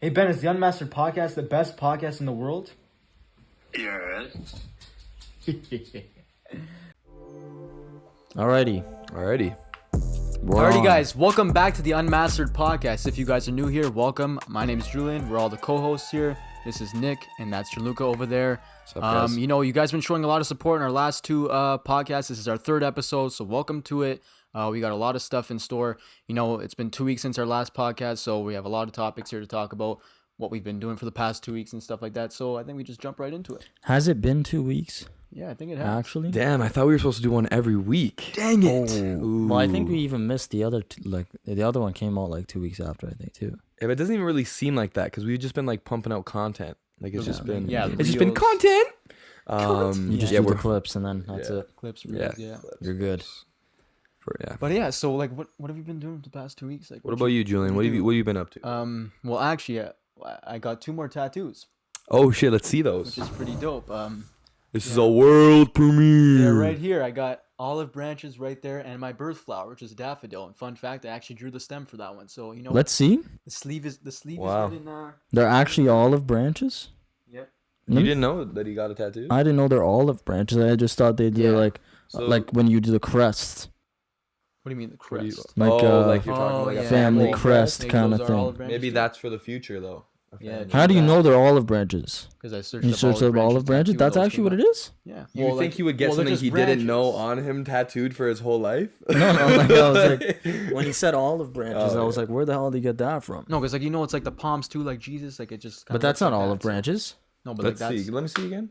Hey Ben, is the Unmastered Podcast the best podcast in the world? Yeah, right. Alrighty, Guys, welcome back to the Unmastered Podcast. If you guys are new here, welcome. My name is Julien. We're all the co-hosts here. This is Nick, and that's Gianluca over there. What's up, guys? You guys been showing a lot of support in our last two podcasts. This is our third episode, so welcome to it. We got a lot of stuff in store. It's been 2 weeks since our last podcast, so we have a lot of topics here to talk about, what we've been doing for the past 2 weeks and stuff like that. So I think we just jump right into it. Has it been 2 weeks? Yeah, I think it has. Actually? Damn, I thought we were supposed to do one every week. Dang it! Oh. Well, I think we even missed the other, the other one came out like 2 weeks after, I think, too. Yeah, but it doesn't even really seem like that because we've just been like pumping out content. Like it's just been, it's just been reels. content. You just do the clips and then that's it. Clips, reels, Yeah. You're good. But yeah, so like, what have you been doing for the past 2 weeks? Like, What about you, Julien? What have you been up to? Well, actually, I got 2 more tattoos, Oh shit, let's see which those. is pretty dope. This is a world premiere. Yeah, right here, I got olive branches right there, and my birth flower, which is daffodil. And fun fact, I actually drew the stem for that one. So Let's see. the sleeve is Wow. good in. They're actually olive branches? Yep. You didn't know that he got a tattoo? I didn't know they're olive branches. I just thought they did like when you do the crest. What do you mean the What do you- crest? Like, like you're talking like a family crest Maybe kind those of are thing. olive branches Maybe too? that's for the future though. Yeah, How do you know they're olive branches? Because I searched. You up searched up olive branches? tattoo, That's those actually came what up. it is? Yeah. You think he would get they're something just he didn't know branches. on him tattooed for his whole life? No, like, I was like, when he said olive branches, Oh, I was yeah. like, where the hell did he get that from? No, because it's like the palms too, like Jesus, like it just. But that's not olive branches. No, but Let's like that's. see. Let me see again.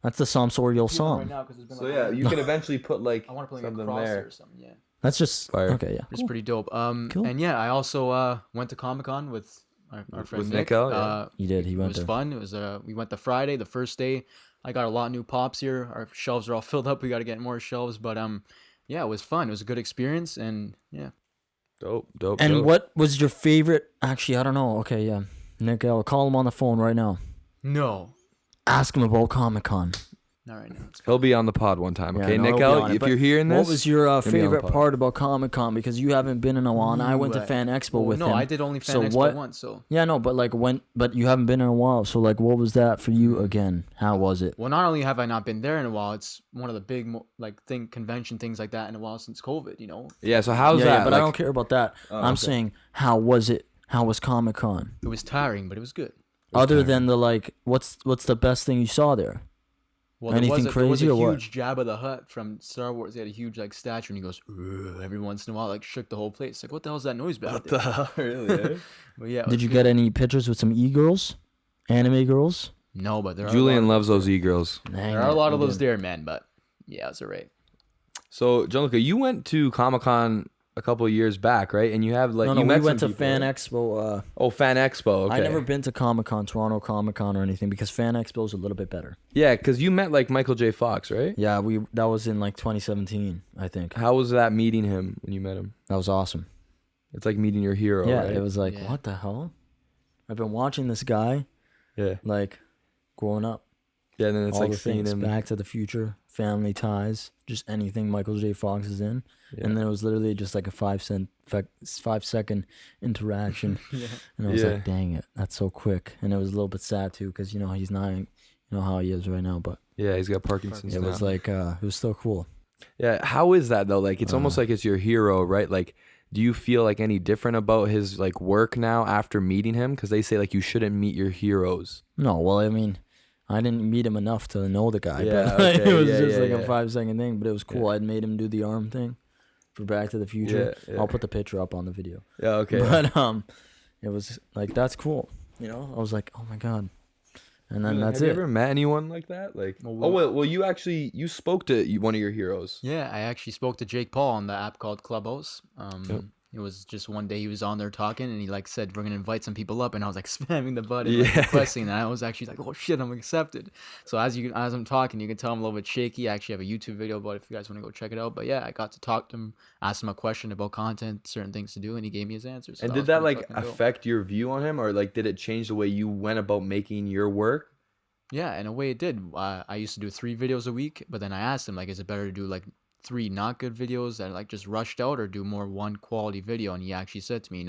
That's the Psalmsorial Right Psalm. now, 'cause there's been, So like, yeah, you can eventually put like I want to put like a something cross there. or something. Yeah. That's just Fire. okay. Yeah, It's pretty dope. Cool. And yeah, I also went to Comic-Con with our friend With Nick. Nick out, yeah. he did. He It went was there. fun. It was we went the Friday, the first day. I got a lot of new pops here. Our shelves are all filled up. We got to get more shelves, but yeah, it was fun. It was a good experience, and yeah. Dope. And what was your favorite? Actually, I don't know. Okay, yeah, Nick, I'll call him on the phone right now. No, Ask him about Comic-Con. not right now. It's He'll be on the pod one time, Yeah, okay? no, Nick he'll be out, on it, if but you're hearing this. What was your He'll be on the favorite pod. part about Comic-Con? Because you haven't been in a while, and I went to Ooh, Fan Expo with no, him. I did only Fan So Expo what- once. So Yeah, no, but but you haven't been in a while. So like, what was that for you again? How was it? well, not only have I not been there in a while, it's one of the big convention things like that in a while since COVID. Yeah, so how's that? but I Like- don't care about that. Oh, I'm okay. saying, how was it? How was Comic-Con? It was tiring, but it was good. Other than the what's the best thing you saw there? Well, Anything there was crazy a or what? huge Jabba the Hutt from Star Wars. He had a huge statue, and he goes "Ugh," every once in a while, shook the whole place. Like, what the hell is that noise back there? hell? Really? But yeah, it Did was you good. get any pictures with some e-girls, anime girls? No, but there are Julien a lot loves those e-girls. there are a lot of those there, man. But yeah, it's alright. So, Gianluca, you went to Comic-Con a couple of years back, right? And you have No, you we met went to some people, Fan right? Expo. Oh, Fan Expo. Okay. I never been to Comic-Con, Toronto Comic-Con or anything because Fan Expo is a little bit better. Yeah, because you met like Michael J. Fox, right? Yeah, that was in 2017, I think. How was that meeting him when you met him? That was awesome. It's like meeting your hero, Yeah, right? it was like, Yeah. what the hell? I've been watching this guy Yeah. growing up. Yeah, and then it's all like the seeing things, him. Back to the Future, Family Ties, just anything Michael J. Fox is in. Yeah. And then it was literally just like a 5-second interaction. Yeah. And I was Yeah. like, dang it, that's so quick. And it was a little bit sad too, because he's not, how he is right now. But Yeah, he's got Parkinson's it now. was like, it was still cool. Yeah, how is that though? Like, it's almost like it's your hero, right? Like, do you feel like any different about his like work now after meeting him? Because they say like you shouldn't meet your heroes. No, well, I mean, I didn't meet him enough to know the guy. Yeah, but okay, it was yeah, just yeah, like yeah. a 5-second thing. But it was cool. Yeah. I'd made him do the arm thing for Back to the Future. Yeah, yeah. I'll put the picture up on the video. Yeah, okay. But it was like, that's cool. I was like, oh my god. And then that's Have you it. ever met anyone like that? Like, well, you spoke to one of your heroes. Yeah, I actually spoke to Jake Paul on the app called Clubhouse. Yep. It was just one day he was on there talking, and he said we're gonna invite some people up, and I was like spamming the button, Yeah. requesting, and I was actually like, oh shit, I'm accepted. So as I'm talking, you can tell I'm a little bit shaky. I actually have a YouTube video about it if you guys want to go check it out. But yeah, I got to talk to him, ask him a question about content, certain things to do, and he gave me his answers. So And was did that pretty like fucking dope. affect your view on him, or like did it change the way you went about making your work? Yeah, in a way it did. I used to do 3 videos a week, but then I asked him is it better to do 3 not good videos that like just rushed out, or do more one quality video? And he actually said to me,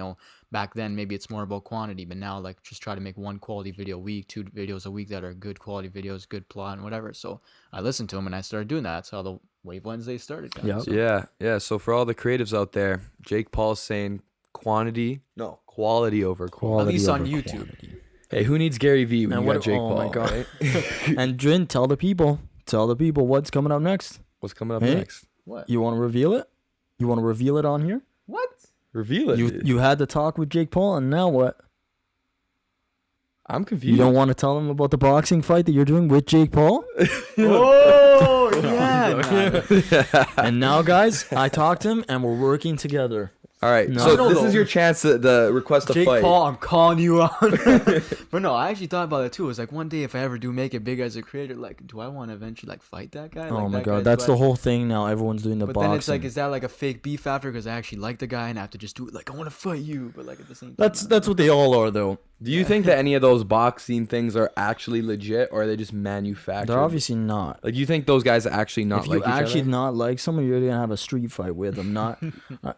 back then maybe it's more about quantity, but now like just try to make one quality video a week, 2 videos a week that are good quality videos, good plot and whatever. So I listened to him and I started doing that. That's how the Wave Wednesday started. Yeah. So. Yeah. So for all the creatives out there, Jake Paul's saying quality over Quality quantity. At least on over YouTube. quantity. Hey, who needs Gary Vee when And you got what? Jake Oh Paul? my God. Right? And Drin, tell the people what's coming up next. What's coming up Hey? next? What? You want to reveal it? You want to reveal it on here? What? Reveal it. You had the talk with Jake Paul, and now what? I'm You confused. don't want to tell him about the boxing fight that you're doing with Jake Paul? Oh yeah. Man. And now, guys, I talked to him, and we're working together. All right. No. So No, this no. is your chance to request a Jake fight. Paul, I'm calling you out. But no, I actually thought about it too. It was like, one day if I ever do make it big as a creator, like, do I want to eventually like fight that guy? Oh Like, my that God, guy's that's the like- whole thing now. Everyone's doing the But boxing. then it's like, is that like a fake beef after? Because I actually like the guy and I have to just do it. Like, I want to fight you, but like at the same time, That's what they all are, though. Do you think that any of those boxing things are actually legit, or are they just manufactured? They're obviously not. Like, you think those guys actually not If like you each actually other? not like someone, you're gonna have a street fight with them, not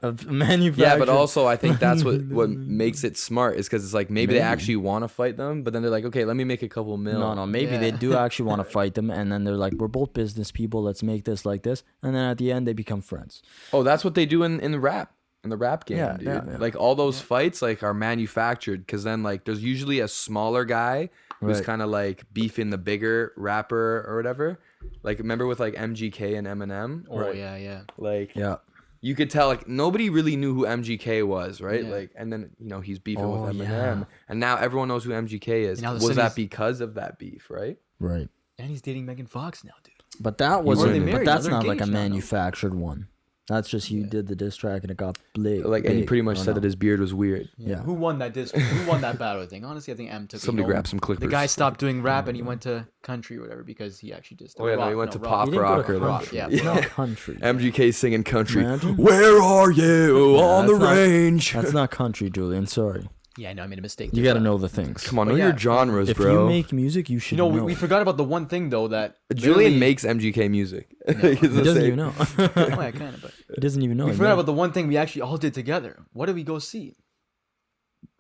a manufactured. Yeah, but also I think that's what makes it smart is because it's like maybe they Maybe. actually want to fight them, but then they're like, okay, let me make a couple mil. No, maybe they Yeah. do actually want to fight them, and then they're like, we're both business people, let's make this like this, and then at the end they become friends. Oh, that's what they do in the rap game, Yeah, dude. yeah. Like all those fights like are manufactured because then like there's usually a smaller guy who's Right. kind of like beefing the bigger rapper or whatever. Like remember with like MGK and Eminem? Oh yeah. Like Yeah. you could tell like nobody really knew who MGK was, right? Yeah. Like and then he's beefing Oh, with Eminem, yeah. and now everyone knows who MGK is. And now the Was that city's- because of that beef, right? Right. And he's dating Megan Fox now, dude. But that Or wasn't. they But married? that's They're not like a engaged now, though. manufactured one. That's just he did the diss track and it got big. Like and he big. pretty much Oh, said no. that his beard was weird. Yeah. Who won that disc? Who won that battle thing? Honestly, I think M took it. Somebody grabbed some The clippers. guy stopped doing rap and he went to country or whatever because he actually just. Oh yeah, no, he went to pop He didn't go rock to or country. Yeah. It's not country. MGK singing country. Imagine. Where are you on the that's not- range? That's not country, Julian. Sorry. Yeah, no, I made a mistake. You got to know the things. Come on, But know yeah, your genres, If bro. you make music, you should You know, know. we forgot about the one thing though that Julian literally- makes MGK music. He doesn't even know. Oh, yeah, kind of. But He doesn't even know. we He forgot knows. about the one thing we actually all did together. What did we go see?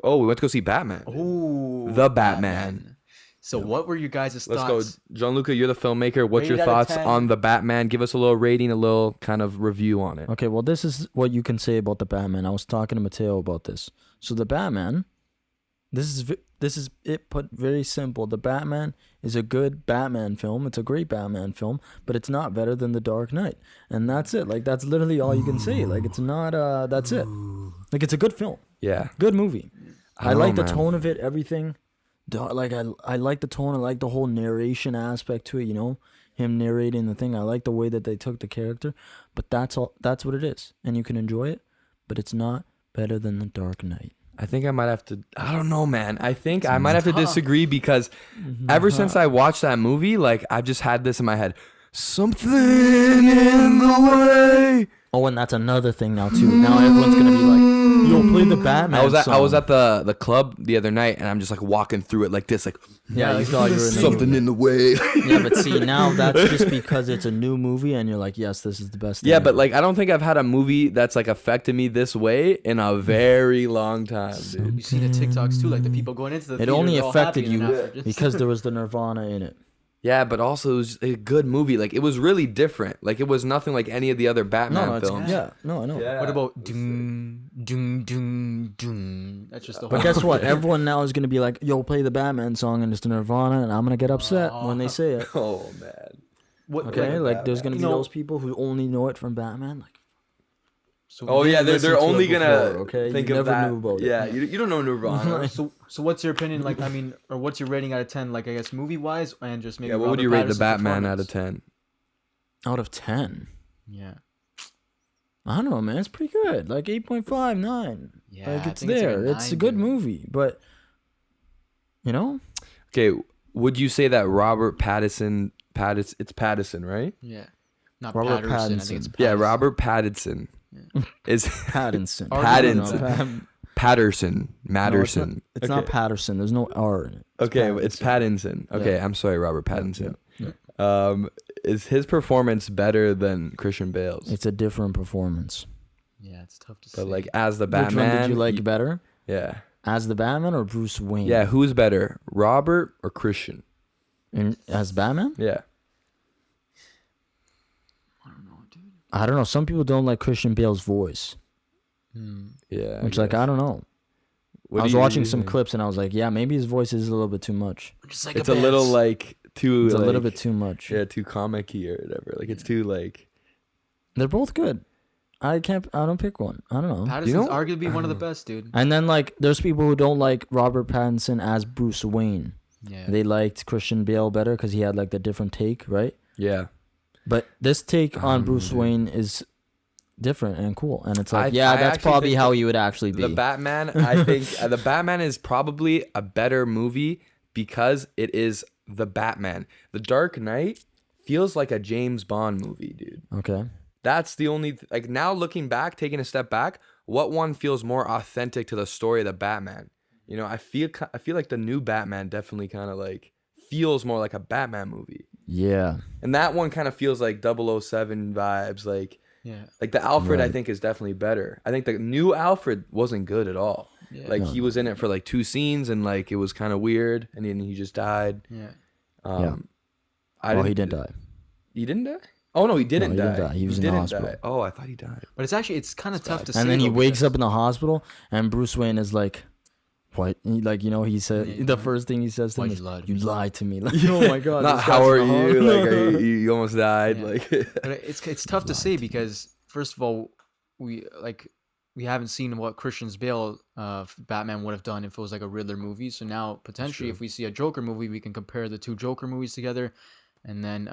Oh, we went to go see Batman. Oh, The Batman. So, what were your guys' Let's thoughts? go, Gianluca. You're the filmmaker. What's your Rated out of thoughts 10. on the Batman? Give us a little rating, a little kind of review on it. Okay, well, this is what you can say about the Batman. I was talking to Mateo about this. So the Batman, this is it put very simple. The Batman is a good Batman film. It's a great Batman film, but it's not better than The Dark Knight. And that's it. Like that's literally all you can say. Like it's not that's it. Like it's a good film. Yeah. Good movie. I don't like know, the man. tone of it, everything. Like I like the tone. I like the whole narration aspect to it. Him narrating the thing. I like the way that they took the character. But that's all. That's what it is, and you can enjoy it. But it's not better than The Dark Knight. I think I might have to. I don't know, man. I think I might have to tough. disagree because ever since I watched that movie, like I've just had this in my head. Something in the way. Oh, and that's another thing now too. Now everyone's gonna be like, "Yo, play the Batman." I was song." at the club the other night, and I'm just like walking through it like this, like Yeah, you thought you were in the something movie. in the way. Yeah, but see, now that's just because it's a new movie, and you're like, "Yes, this is the best." Yeah, thing but ever." like I don't think I've had a movie that's like affected me this way in a very long time, dude. You see the TikToks too, like the people going into the it theater only all affected happy and you then after just- because there was the Nirvana in it. Yeah, but also it was a good movie. Like it was really different. Like it was nothing like any of the other Batman films. yeah, no, I know. What about doom, doom, doom, doom? That's just the whole. But guess what? Everyone now is gonna be like, "Yo, play the Batman song," and it's the Nirvana, and I'm gonna get upset when they say it. Oh man. What, Okay, like there's gonna be You know- those people who only know it from Batman. Like, So, Oh yeah, listen they're to it only gonna before, okay? think You of never that. knew about it. Yeah, you don't know Nirvana. so what's your opinion? Like, I mean, or what's your rating out of 10? Like, I guess movie wise, and just maybe. Yeah, what would Robert you rate the Pattinson's Batman out of performance? 10? out of 10, Yeah, I don't know, man. It's pretty good. Like 8.5, 9. yeah. Like I it's think like there. It's a good dude. movie, but you know, Okay, would you say that Robert Pattinson, it's Pattinson, right? Yeah, not Robert Patterson. I think it's Pattinson. Yeah, Pattinson. Robert Pattinson is Pattinson. Pattinson. Patterson, Matterson. It's not Patterson. There's no R in it. Okay, it's Pattinson. Okay, Yeah. I'm sorry, Robert Pattinson. Yeah. Is his performance better than Christian Bale's? It's a different performance. Yeah, it's tough to say. But like as the Which Batman, one did you like better? Yeah. As the Batman or Bruce Wayne? Yeah, who's better, Robert or Christian? As Batman? Yeah. I don't know, dude. I don't know. Some people don't like Christian Bale's voice. Yeah. Which, like, I don't know. I was watching some clips and I was like, yeah, maybe his voice is a little bit too much. Just like It's a little like too. It's like, a little bit too much. Yeah, too comic-y or whatever. Like it's too like. They're both good. I don't pick one. I don't know. Patterson's arguably one of the best, dude. And then, like, there's people who don't like Robert Pattinson as Bruce Wayne. Yeah. They liked Christian Bale better because he had, like, the different take, right? Yeah. But this take on Bruce Wayne is different and cool. And it's like, I that's actually probably think how he would actually be. The Batman, I think the Batman is probably a better movie because it is the Batman. The Dark Knight feels like a James Bond movie, dude. Okay. That's the only like now looking back, taking a step back, what one feels more authentic to the story of the Batman? You know, I feel like the new Batman definitely kind of like feels more like a Batman movie. Yeah. And that one kind of feels like 007 vibes, like Yeah. like the Alfred Right. I think is definitely better. I think the new Alfred wasn't good at all. Yeah. Like No. he was in it for like 2 scenes and like it was kind of weird and then he just died. Yeah. Yeah. He didn't die. He didn't die? Oh no, he didn't No, he die. didn't die. He was in the didn't hospital. die. Oh, I thought he died. But it's kind of tough to say. And then he though, wakes because- up in the hospital, and Bruce Wayne is like, "What?" He, like, he said Yeah, the first thing he says to him Why'd is, you lie to "You me?" lied to me." Like, oh my god! Not this how guy's are in the you? Like hospital. you almost died. Yeah. Like But it's tough to say because first of all, we haven't seen what Christian Bale Batman would have done if it was like a Riddler movie. So now potentially, if we see a Joker movie, we can compare the 2 Joker movies together, and then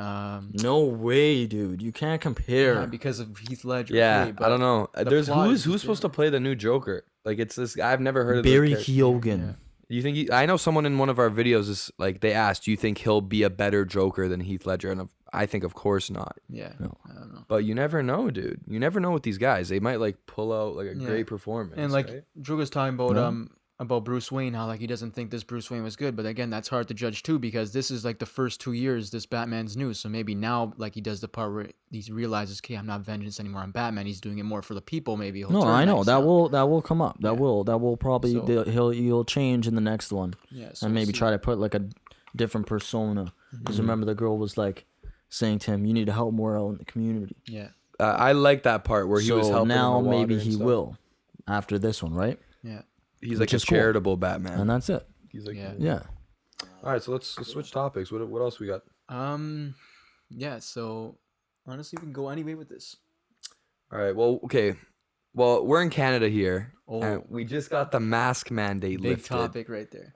No way, dude! You can't compare. yeah, because of Heath Ledger. yeah, okay, I don't know. the There's plot who's is supposed to play the new Joker? Like it's this. I've never heard of Barry this character. Keoghan. Yeah. You think I know someone in one of our videos is like they asked, do you think he'll be a better Joker than Heath Ledger? And I think of course not. Yeah. No. I don't know. But you never know, dude. You never know with these guys. They might like pull out like a Yeah. great performance. And like right? Drew was talking about No. about Bruce Wayne, how like he doesn't think this Bruce Wayne was good, but again, that's hard to judge too because this is like the first 2 years this Batman's new, so maybe now like he does the part where he realizes, okay, I'm not vengeance anymore, I'm Batman. He's doing it more for the people. Maybe he'll No, turn I know next that time. will come up. That will probably So- he'll change in the next one, Yeah, so and we'll maybe see. try to put like a different persona. Because remember, the girl was like saying to him, "You need to help more out in the community." Yeah, I like that part where he so was helping. now in the water maybe and he stuff. will after this one, right? yeah, He's which like a is cool. charitable Batman. And that's it. He's like, Yeah. Yeah. All right, so let's switch topics. What else we got? yeah. So honestly, we can go any way with this. All right. Well, okay. Well, we're in Canada here, Oh. and we just got the mask mandate Big lifted. topic right there.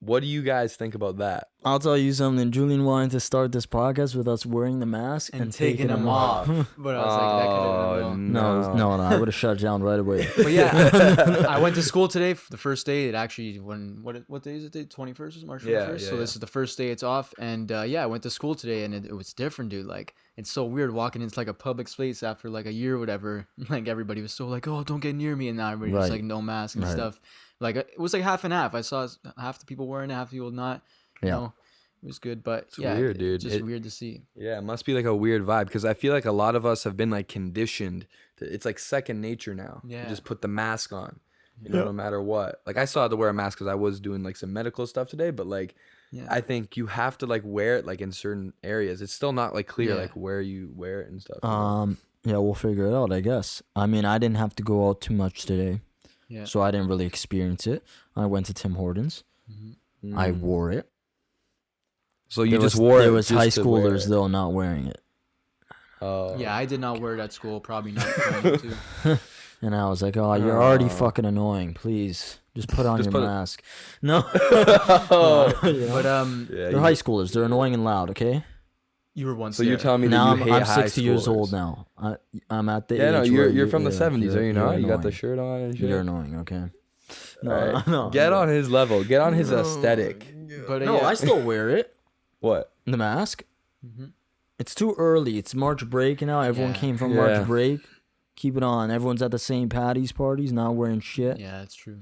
What do you guys think about that? I'll tell you something. Julian wanted to start this podcast with us wearing the mask and taking them off. But I was like, that could have been well. No, I would have shut down right away. But yeah, I went to school today. For the first day, it actually what day is it? 21st is March 21st. Yeah, So this is the first day it's off, and I went to school today, and it was different, dude. Like it's so weird walking into like a public space after like a year or whatever. Like everybody was so like, oh, don't get near me, and now everybody's Right. like no mask and Right. stuff. Like it was like half and half. I saw half the people wearing it, half the people not. You Yeah. know, it was good, but It's weird, dude. It's just weird to see. Yeah, it must be like a weird vibe because I feel like a lot of us have been like conditioned. It's like second nature now. Yeah. You just put the mask on, no matter what. Like I still had to wear a mask because I was doing like some medical stuff today, but like Yeah. I think you have to like wear it like in certain areas. It's still not like clear Yeah. like where you wear it and stuff. you know? Yeah, we'll figure it out, I guess. I mean, I didn't have to go out too much today, Yeah. so I didn't really experience it. I went to Tim Hortons. I wore it. So you There just was, wore it. There was just high to wear schoolers it. though not wearing it, Oh. Yeah, I did not wear it at school. Probably not going to. and I was like, "Oh, you're already fucking annoying. Please, just put on Just your put it- mask." No, But Yeah, they're high schoolers. They're annoying and loud. Okay. you were once. So you're there. telling me that Now you hate I'm high 60 years old schoolers. now. I'm at the Yeah, no, age where you're from the 70s, are you you're not? You got the annoying. shirt on and shit. You're annoying. Okay. No, All right. no. Get on his level. Get on his aesthetic. But No, yeah. I still wear it. What? The mask. Mhm. It's too early. It's March break now. Everyone Yeah. came from Yeah. March break. Keep it on. Everyone's at the same Patty's parties, not wearing shit. Yeah, that's true.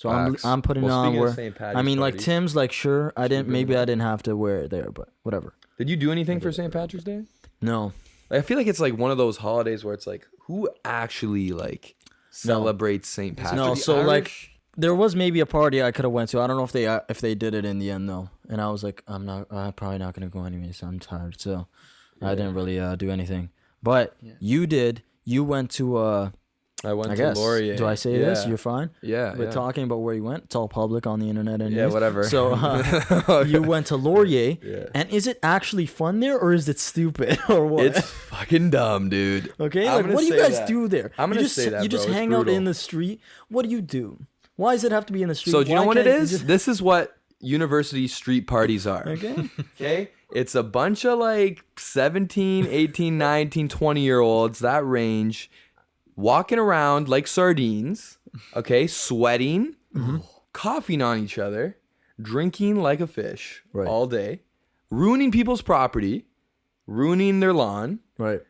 So Facts. I'm putting Well, it on speaking of where St. I Patty's mean, like parties, Tim's, like sure, I didn't. bring Maybe it I up. didn't have to wear it there, but whatever. Did you do anything for St. Patrick's Day? No, I feel like it's like one of those holidays where it's like, who actually like celebrates St. Patrick's? no. So like, there was maybe a party I could have went to. I don't know if they did it in the end though. And I was like, I'm probably not gonna go anyway. So I'm tired. So I didn't really do anything. But you did. You went to I went I to guess. Laurier. Do I say this? You're fine. Yeah. We're talking about where you went. It's all public on the internet anyways. Yeah, whatever. So you went to Laurier. Yeah. And is it actually fun there or is it stupid or what? It's fucking dumb, dude. Okay, I'm like gonna what do you say guys that. do there? I'm gonna you just say that, you just bro. It's hang out brutal. in the street. What do you do? Why does it have to be in the street? So do you know Why what it can't you is? just- This is what university street parties are. Okay. Okay? It's a bunch of like 17, 18, 19, 20-year-olds, that range, walking around like sardines, okay, sweating, coughing on each other, drinking like a fish Right. all day, ruining people's property, ruining their lawn. Right.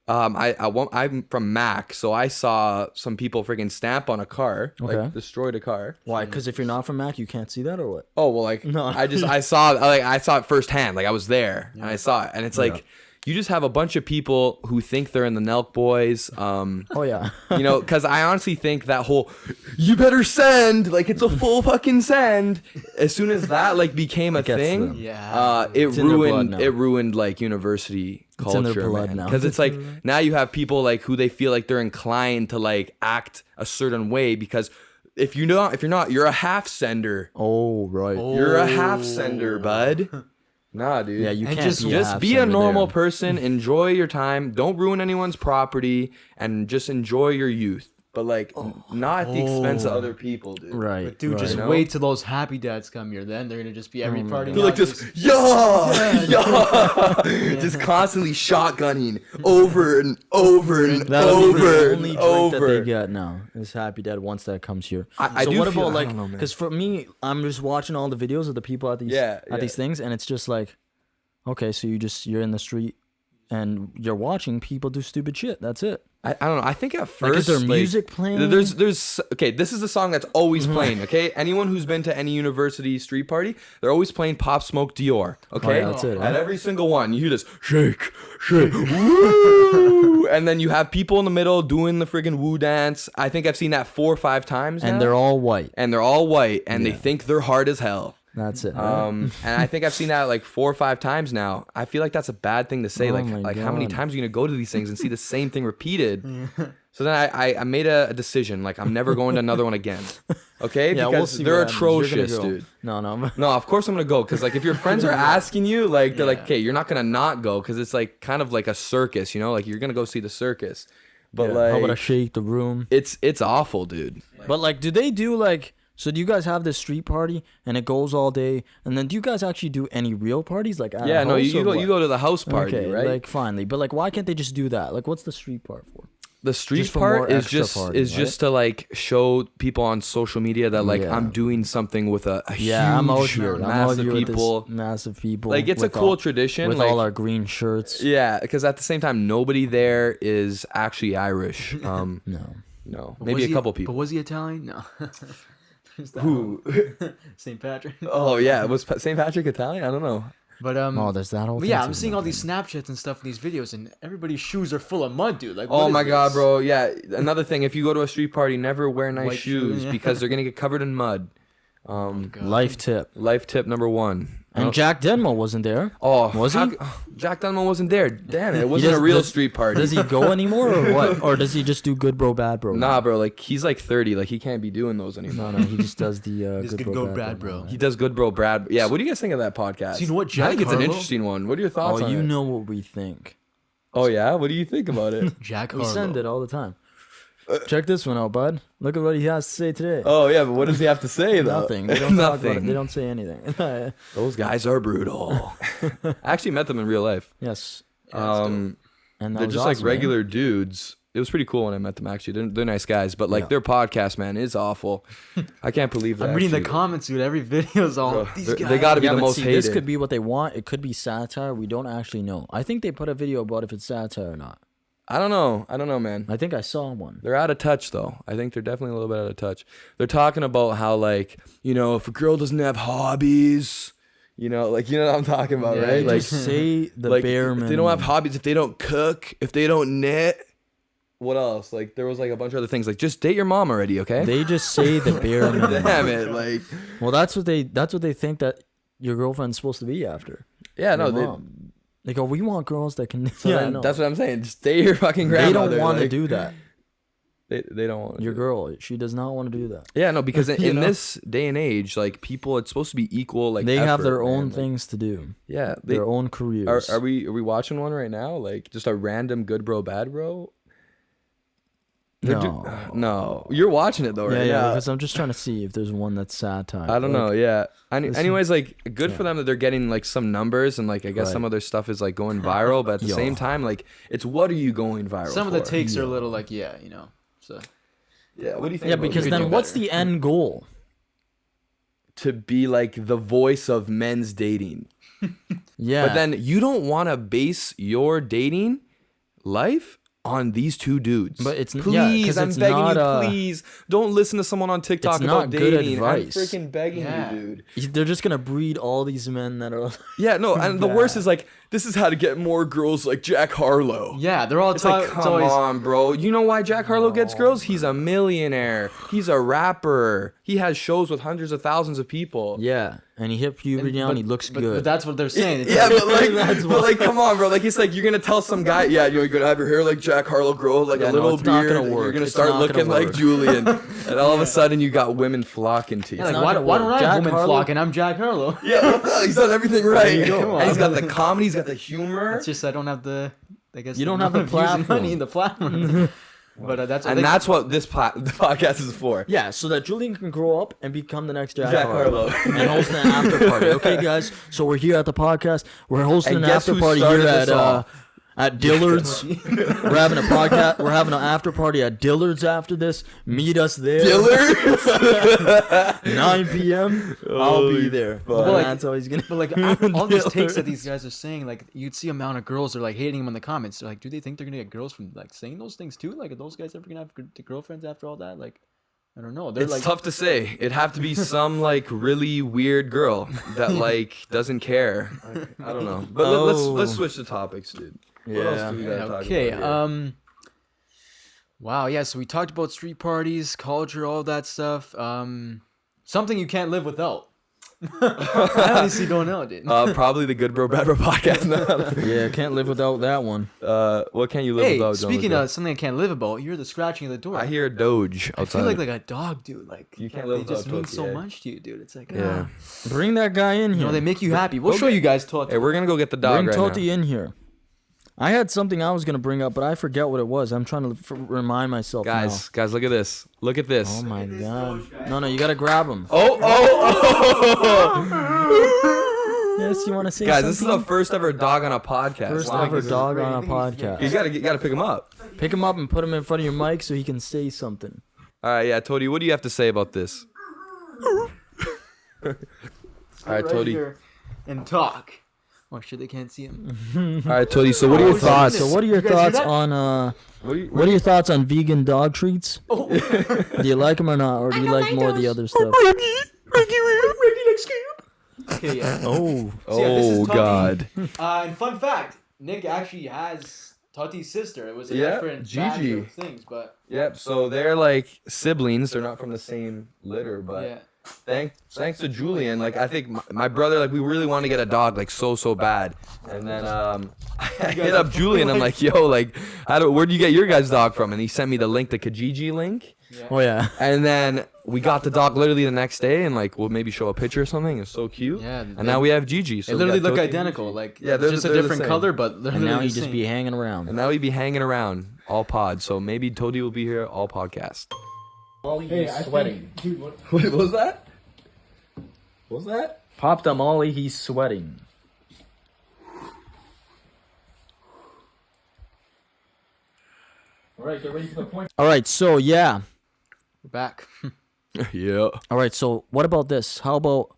I'm from Mac, so I saw some people freaking stamp on a car, Okay. like destroyed a car. Why? Because if you're not from Mac, you can't see that or what? Oh well, like No. I saw it firsthand. Like I was there and I saw it, and it's like you just have a bunch of people who think they're in the Nelk Boys. Oh yeah. You know, because I honestly think that whole "you better send" like it's a full fucking send. As soon as that like became a gets thing, them. Yeah. It's in their blood now. it ruined like university It's in their culture, blood man. now. Because it's like now you have people like who they feel like they're inclined to like act a certain way because if you're not, you're a half sender. Oh right. You're a half sender, bud. Nah, dude. Yeah, you And can't just Be a half-sender normal there. person. Enjoy your time. Don't ruin anyone's property, and just enjoy your youth. But like, not at the expense of other people, dude. Right. But dude, right. just You know? wait till those happy dads come here. Then they're gonna just be every party. They're now like this, just constantly shotgunning over and over and That'll be the over only and drink that they over. get now is Happy Dad once that comes here. I so do what feel- about I like don't know, man. because for me, I'm just watching all the videos of the people at these these things, and it's just like, okay, so you're in the street and you're watching people do stupid shit. That's it. I don't know. I think at first, Like, is there like, music playing? There's okay. This is the song that's always playing. Okay, anyone who's been to any university street party, they're always playing Pop Smoke Dior. Okay, yeah, that's it, At huh? every single one, you hear this shake, shake, woo, and then you have people in the middle doing the friggin' woo dance. I think I've seen that 4 or 5 times, and now. they're all white. and they're all white, and they think they're hard as hell. That's it. Right? And I think I've seen that like 4 or 5 times now. I feel like that's a bad thing to say. Oh like my how many God. times are you gonna go to these things and see the same thing repeated? So then I made a decision. Like I'm never going to another one again. Okay, yeah, because we'll see they're what happens. You're gonna atrocious, go. dude. No. No, of course I'm gonna go because like if your friends are asking you, like they're like, okay, you're not gonna not go because it's like kind of like a circus, you know? Like you're gonna go see the circus, but How about I like shake the room? it's awful, dude. But like, do they do like? So do you guys have this street party and it goes all day? And then do you guys actually do any real parties like at Yeah, a no, house you or go what? you go to the house party, Okay, right? like finally, but like, why can't they just do that? Like, what's the street part for? The street Just for more part is extra just party, right? just to like show people on social media that like Yeah. I'm doing something with a Yeah, I'm out huge here. I'm out massive here with people. this massive people. Like it's a with cool all- tradition. with like, all our green shirts. yeah, because at the same time, nobody there is actually Irish. No. No, But maybe was a he- couple people. But was he Italian? No. There's that Who? one. St. Patrick. Oh yeah, was St. Patrick Italian? I don't know. But Oh, there's that whole but thing. yeah, too, I'm seeing all these okay. Snapchats and stuff in these videos, and everybody's shoes are full of mud, dude. Like, Oh what is my god, this? bro. Yeah, another thing. If you go to a street party, never wear nice White shoes shoes, yeah. because they're gonna get covered in mud. God. Life tip. Life tip number 1. And Jack Denmo wasn't there. Oh, Was he? Jack Denmo wasn't there. Damn it! It wasn't a does- real does- street party. Does he go anymore or what? Or does he just do good bro, bad bro? Nah, bro. Like he's like 30. Like he can't be doing those anymore. No, he just does the Just good good bro, go bad bro. bro. He does good, bro. Brad. Yeah. What do you guys think of that podcast? So you know what, I Jack think it's an Harlow? interesting one. What are your thoughts Oh, on you it? know what we think. Oh yeah. What do you think about it? Jack We Harlow. send it all the time. Check this one out, bud. Look at what he has to say today. Oh yeah, but what does he have to say though? Nothing. They don't talk about it. Nothing. They don't say anything. Those guys are brutal. I actually met them in real life. Yes. Um, And that they're was just awesome, like man. regular dudes. It was pretty cool when I met them. Actually, they're nice guys, but like Yeah. their podcast, man, is awful. I can't believe that. I'm reading the actually. comments, dude. Every video's all Bro, these they guys. gotta be Yeah, the but most see, hated. this could be what they want. It could be satire. We don't actually know. I think they put a video about if it's satire or not. I don't know, man. I think I saw one. They're out of touch, though. I think they're definitely a little bit out of touch. They're talking about how, like, if a girl doesn't have hobbies, like, what I'm talking about, right? Like, say the like, bare if minimum. they don't have hobbies, if they don't cook, if they don't knit, what else? Like, there was, like, a bunch of other things. Like, just date your mom already, okay? They just say the bare minimum. Damn it, like. Well, that's what they think that your girlfriend's supposed to be after. Yeah, Your no, mom. They go, we want girls that can. So then, that's what I'm saying. Just date your fucking grandmother. They don't want to like, do that. They don't want Your girl, she does not want to do that. Yeah, no, because in this day and age, like, people, it's supposed to be equal. Like, they have effort, their man. own Like, thing to do. Yeah, Their own careers. Are we watching one right now? Like, just a random good bro, bad bro? No, you're watching it though, right? Yeah, now. because I'm just trying to see if there's one that's satire. I don't know. Yeah. Anyways, like, good for yeah. them that they're getting like some numbers and like I guess Right. some other stuff is like going viral, but at the Yo. same time, like, it's what are you going viral? Some of the for? takes are a little like, so. Yeah. What do you think? Yeah, about because could then do what's better. the end goal? to be like the voice of men's dating. Yeah. But then you don't want to base your dating life on these two dudes. But it's- please, yeah, 'cause I'm it's begging not, you, please don't listen to someone on TikTok it's about not good dating. advice. I'm freaking begging Yeah. you, dude. they're just gonna breed all these men that are. Yeah, no, and the worst is like this is how to get more girls like Jack Harlow. Yeah, they're all It's like, it's come always, on, bro. You know why Jack Harlow gets girls? He's a millionaire. He's a rapper. He has shows with hundreds of thousands of people. Yeah, and he hit puberty now and he looks but, good. But that's what they're saying. It's Yeah, like- but like, come on, bro. Like, it's like you're gonna tell some guy, yeah, you're gonna have your hair like Jack Harlow, grow like Yeah, a no, little it's not beard. gonna And work. you're gonna It's start not gonna looking like work. Julian, and all of a sudden you got women flocking to you. Yeah, like, not why, gonna why work. don't I Jack have women Harlow- flocking? I'm Jack Harlow. Yeah, he's done everything right. Come on. And he's got the comedy, he's got the humor. It's just I don't have the. I guess You don't have the views and platform. money in the platform. But that's what And they- that's what this the podcast is for. Yeah, so that Julian can grow up and become the next Jack, Jack Harlow. Harlow. And host an after party. Okay, guys. So we're here at the podcast. We're hosting And an guess after who party started here this all? at Dillard's. We're having a podcast. We're having an after party at Dillard's after this. Meet us there. Dillard's. 9 p.m. I'll be there. fuck. But, like- That's how he's gonna. But like all these takes that these guys are saying, like you'd see amount of girls are like hating him in the comments. They're like, do they think they're gonna get girls from like saying those things too? Like, are those guys ever gonna have girlfriends after all that? Like, I don't know. They're It's like, tough to say. It'd have to be some like really weird girl that like doesn't care. I don't know. But let's switch the topics, dude. What else do we gotta talk okay. about here? Wow. Yeah. So we talked about street parties, culture, all that stuff. Something you can't live without. I honestly don't know, dude. Probably the Good Bro Bad Bro podcast. Yeah, can't live without that one. What can you live Hey, without? speaking Gianluca? of something I can't live about, you're the scratching of the door. I hear a Doge I outside. feel like a dog, dude. Like You can't live they just without mean Totti, so eh? much to you, dude. It's like, Yeah. Bring that guy in you here. know, they make you happy. We'll show you guys Totti. Hey, we're gonna go get the dog Bring right Totti in here. I had something I was gonna bring up, but I forget what it was. I'm trying to remind myself. now. Guys, look at this. Look at this. now. Oh my god. No, you gotta grab him. Oh. Yes, you want to say Guys, this is the something? first ever dog on a podcast. First Wow. ever dog on a You podcast. gotta pick him up. Pick him up and put him in front of your mic so he can say something. All right, yeah, Totti, what do you have to say about this? All right, Totti. And talk. Oh shit, they can't see him. All right, Totti. So, what are your Oh, thoughts? So what are your You guys hear thoughts that? on What what are your thoughts on vegan dog treats? Oh, Do you like them or not, or do you like more of the other stuff? okay, yeah. Oh, So, yeah, this is Oh Totti. God. And fun fact, Nick actually has Totti's sister. It was a Yeah, different Gigi. batch of things, but Yep. So they're like siblings. They're not from the same litter, but yeah. thanks to Julien, like I think my brother, like we really want to get a dog, like so bad. And then I hit up Julien. I'm like, yo, like, where do you get your guys' dog from? And he sent me the link, the Kijiji link. oh yeah. And then we got the dog literally the next day, and like we'll maybe show a picture or something. It's so cute. Yeah, And now we have Gigi. So They we literally got look Totti and identical. Gigi. Like, Yeah, yeah, just a they're the different same. color, but they're And now literally you the just same. be hanging around. And now he'd be hanging around all pod. So maybe Totti will be here all podcast. Molly, he's sweating. What was that? What was that? Popped a Molly, he's sweating. All right, get ready for the point. All right, so yeah. We're back. Yeah. All right, so what about this? How about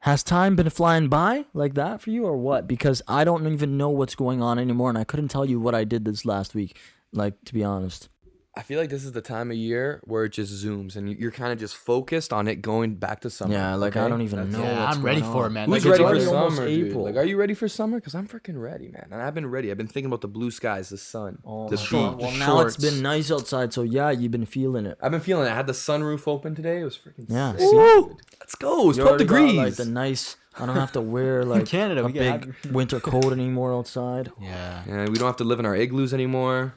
Has time been flying by like that for you or what? Because I don't even know what's going on anymore, and I couldn't tell you what I did this last week, like, to be honest. I feel like this is the time of year where it just zooms and you're kind of just focused on it going back to summer. Yeah, like, I don't even know what's I'm ready going for on. it, man. Who's Like, ready it's for already almost summer, dude? April. Like, are you ready for summer? Because I'm freaking ready, man. And I've been ready. I've been thinking about the blue skies, the sun, the beach. Well, now it's been nice outside, so yeah, you've been feeling it. I've been feeling it. I had the sunroof open today. It was freaking Yeah, sick. see? Woo! Let's go. It's You 12 already got, degrees. like, the nice. I don't have to wear like Canada, a we get big winter coat anymore outside. Yeah. Yeah, we don't have to live in our igloos anymore.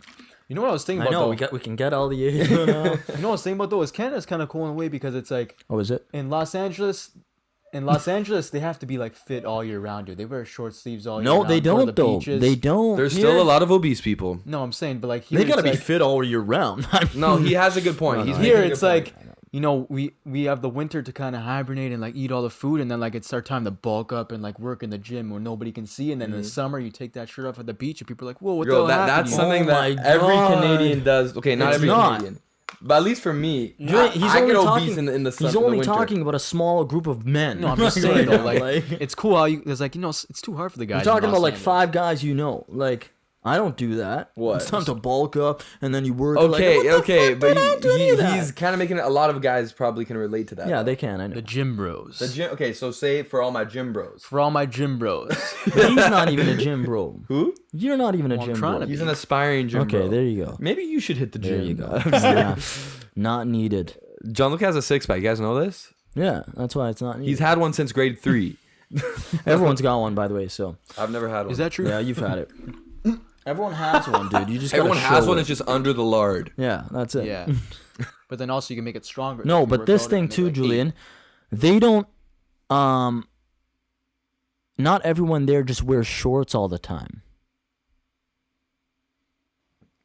You know what I was thinking I about, know though? we can get all the age now. You know what I was thinking about, though? Is Canada's kind of cool in a way because it's like, Oh, is it? in Los Angeles, they have to be like fit all year round, dude. They wear short sleeves all year No, round. they go to don't the though. beaches. They don't. There's Here- still a lot of obese people. No, I'm saying, but like here, They gotta it's be like, fit all year round. No, he has a good point. No, He's no, making here. a good It's point. like, you know, we have the winter to kind of hibernate and like eat all the food, and then like it's our time to bulk up and like work in the gym where nobody can see, and then in the summer you take that shirt off at the beach and people are like, whoa, what Yo, the hell that's happened? something Oh that my every God. Canadian does. Okay, not It's every not. Canadian, but at least for me, He's I only get talking. obese in the sun. He's in the only winter. talking about a small group of men. No, I'm just saying though, Right like now, it's cool how you. There's like, you know, it's too hard for the guys. You're in talking Los about like Angeles. 5 guys you know. Like, I don't do that. What? It's time to bulk up and then you work. Okay, like, what the okay, fuck, but dude? I don't do any of that. he's kind of making it. A lot of guys probably can relate to that. Yeah, though. they can. I know. The gym bros. The gym. Okay, so say for all my gym bros. For all my gym bros. But he's not even a gym bro. Who? You're not even a Well, I'm gym trying bro. to He's an aspiring gym bro. Okay, there you go. Maybe you should hit the gym. There you go. Yeah. Not needed. Gianluca has a 6-pack. You guys know this? Yeah, that's why it's not needed. He's had one since grade 3. Everyone's got one, by the way. So I've never had one. Is that true? yeah, you've had it. Everyone has one, dude. You just gotta Everyone has show one. it. It's just under the lard. Yeah, that's it. Yeah. But then also you can make it stronger. No, If you but work this out, thing it can too, make, like, Julien, they don't. Not everyone there just wears shorts all the time.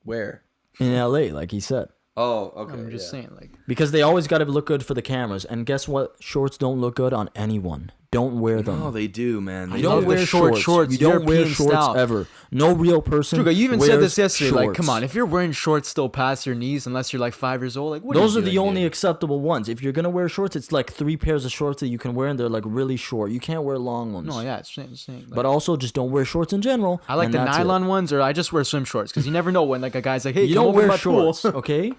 Where? In LA, like he said. Oh, okay. I'm just saying, like, Because they always got to look good for the cameras. And guess what? Shorts don't look good on anyone. Don't wear them. No, they do, man. They You love don't the wear short shorts. shorts, You don't wear European shorts style. ever. No real person. Druga, you even said wears this yesterday. Like, shorts. come on, if you're wearing shorts still past your knees, unless you're like 5 years old, like, what Those are are you the doing, only dude? acceptable ones. If you're gonna wear shorts, it's like 3 pairs of shorts that you can wear, and they're like really short. You can't wear long ones. No, yeah, it's saying. Like, But also, just don't wear shorts in general. I like and the that's it. nylon ones, or I just wear swim shorts because you never know when like a guy's like, hey, You come don't over to wear my pool. shorts, okay?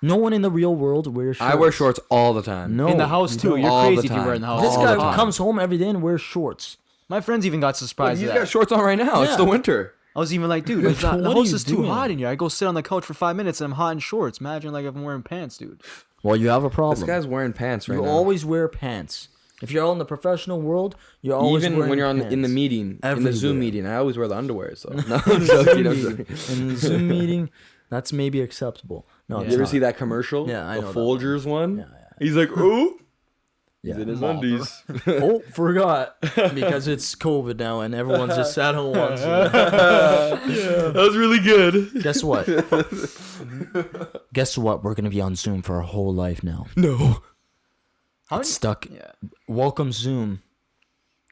No one in the real world wears shorts. I wear shorts all the time. No, In the house you too. don't. You're All the crazy if you time. wear in the house. This all guy the time. comes home every day and wears shorts. My friends even got Look, surprised. he's at got that. shorts on right now. It's Yeah. the winter. I was even like, dude, Like, it's not, the what are house you is too doing? hot in here. I go sit on the couch for 5 minutes and I'm hot in shorts. Imagine like if I'm wearing pants, dude. Well, you have a This problem. guy's wearing pants right You now. always wear pants. If you're in the professional world, you're always Even wearing when you're in the pants. meeting, in the Zoom Everywhere. meeting, I always wear the underwear. So no, In I'm the joking. Zoom I'm meeting. joking. In the Zoom meeting, that's maybe acceptable. No, Yeah. it's You ever not. see that commercial? Yeah, I know The that one. Folgers one. Yeah, He's like, ooh. yeah. He's in his Mom. undies. Oh, forgot because it's COVID now and everyone's just sat home once. That was really good. Guess what? Guess what? We're gonna be on Zoom for our whole life now. No. How It's stuck. Yeah. Welcome Zoom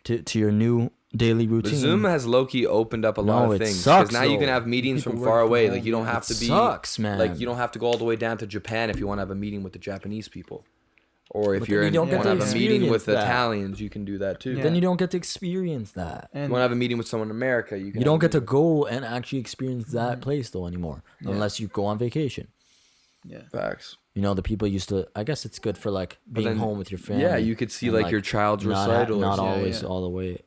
to your new daily But routine. Zoom has low-key opened up a lot No, of it things. sucks, now you can though. have meetings People from work far from away. home. Like you don't have It to be sucks, man. Like you don't have to go all the way down to Japan if you want to have a meeting with the Japanese people. Or if But you're then in, you you don't want get to to have a meeting with experience that. Italians, you can do that too. Yeah. Then you don't get to experience that. And You want to have a meeting with someone in America, you can. You don't have get a to go and actually experience that place though anymore, Yeah. unless you go on vacation. yeah. meeting. Facts. You know, the people used to. I guess it's good for like being then- home with your family. Yeah, you could see and, like your child's not, recital. or not something. always yeah. all the way,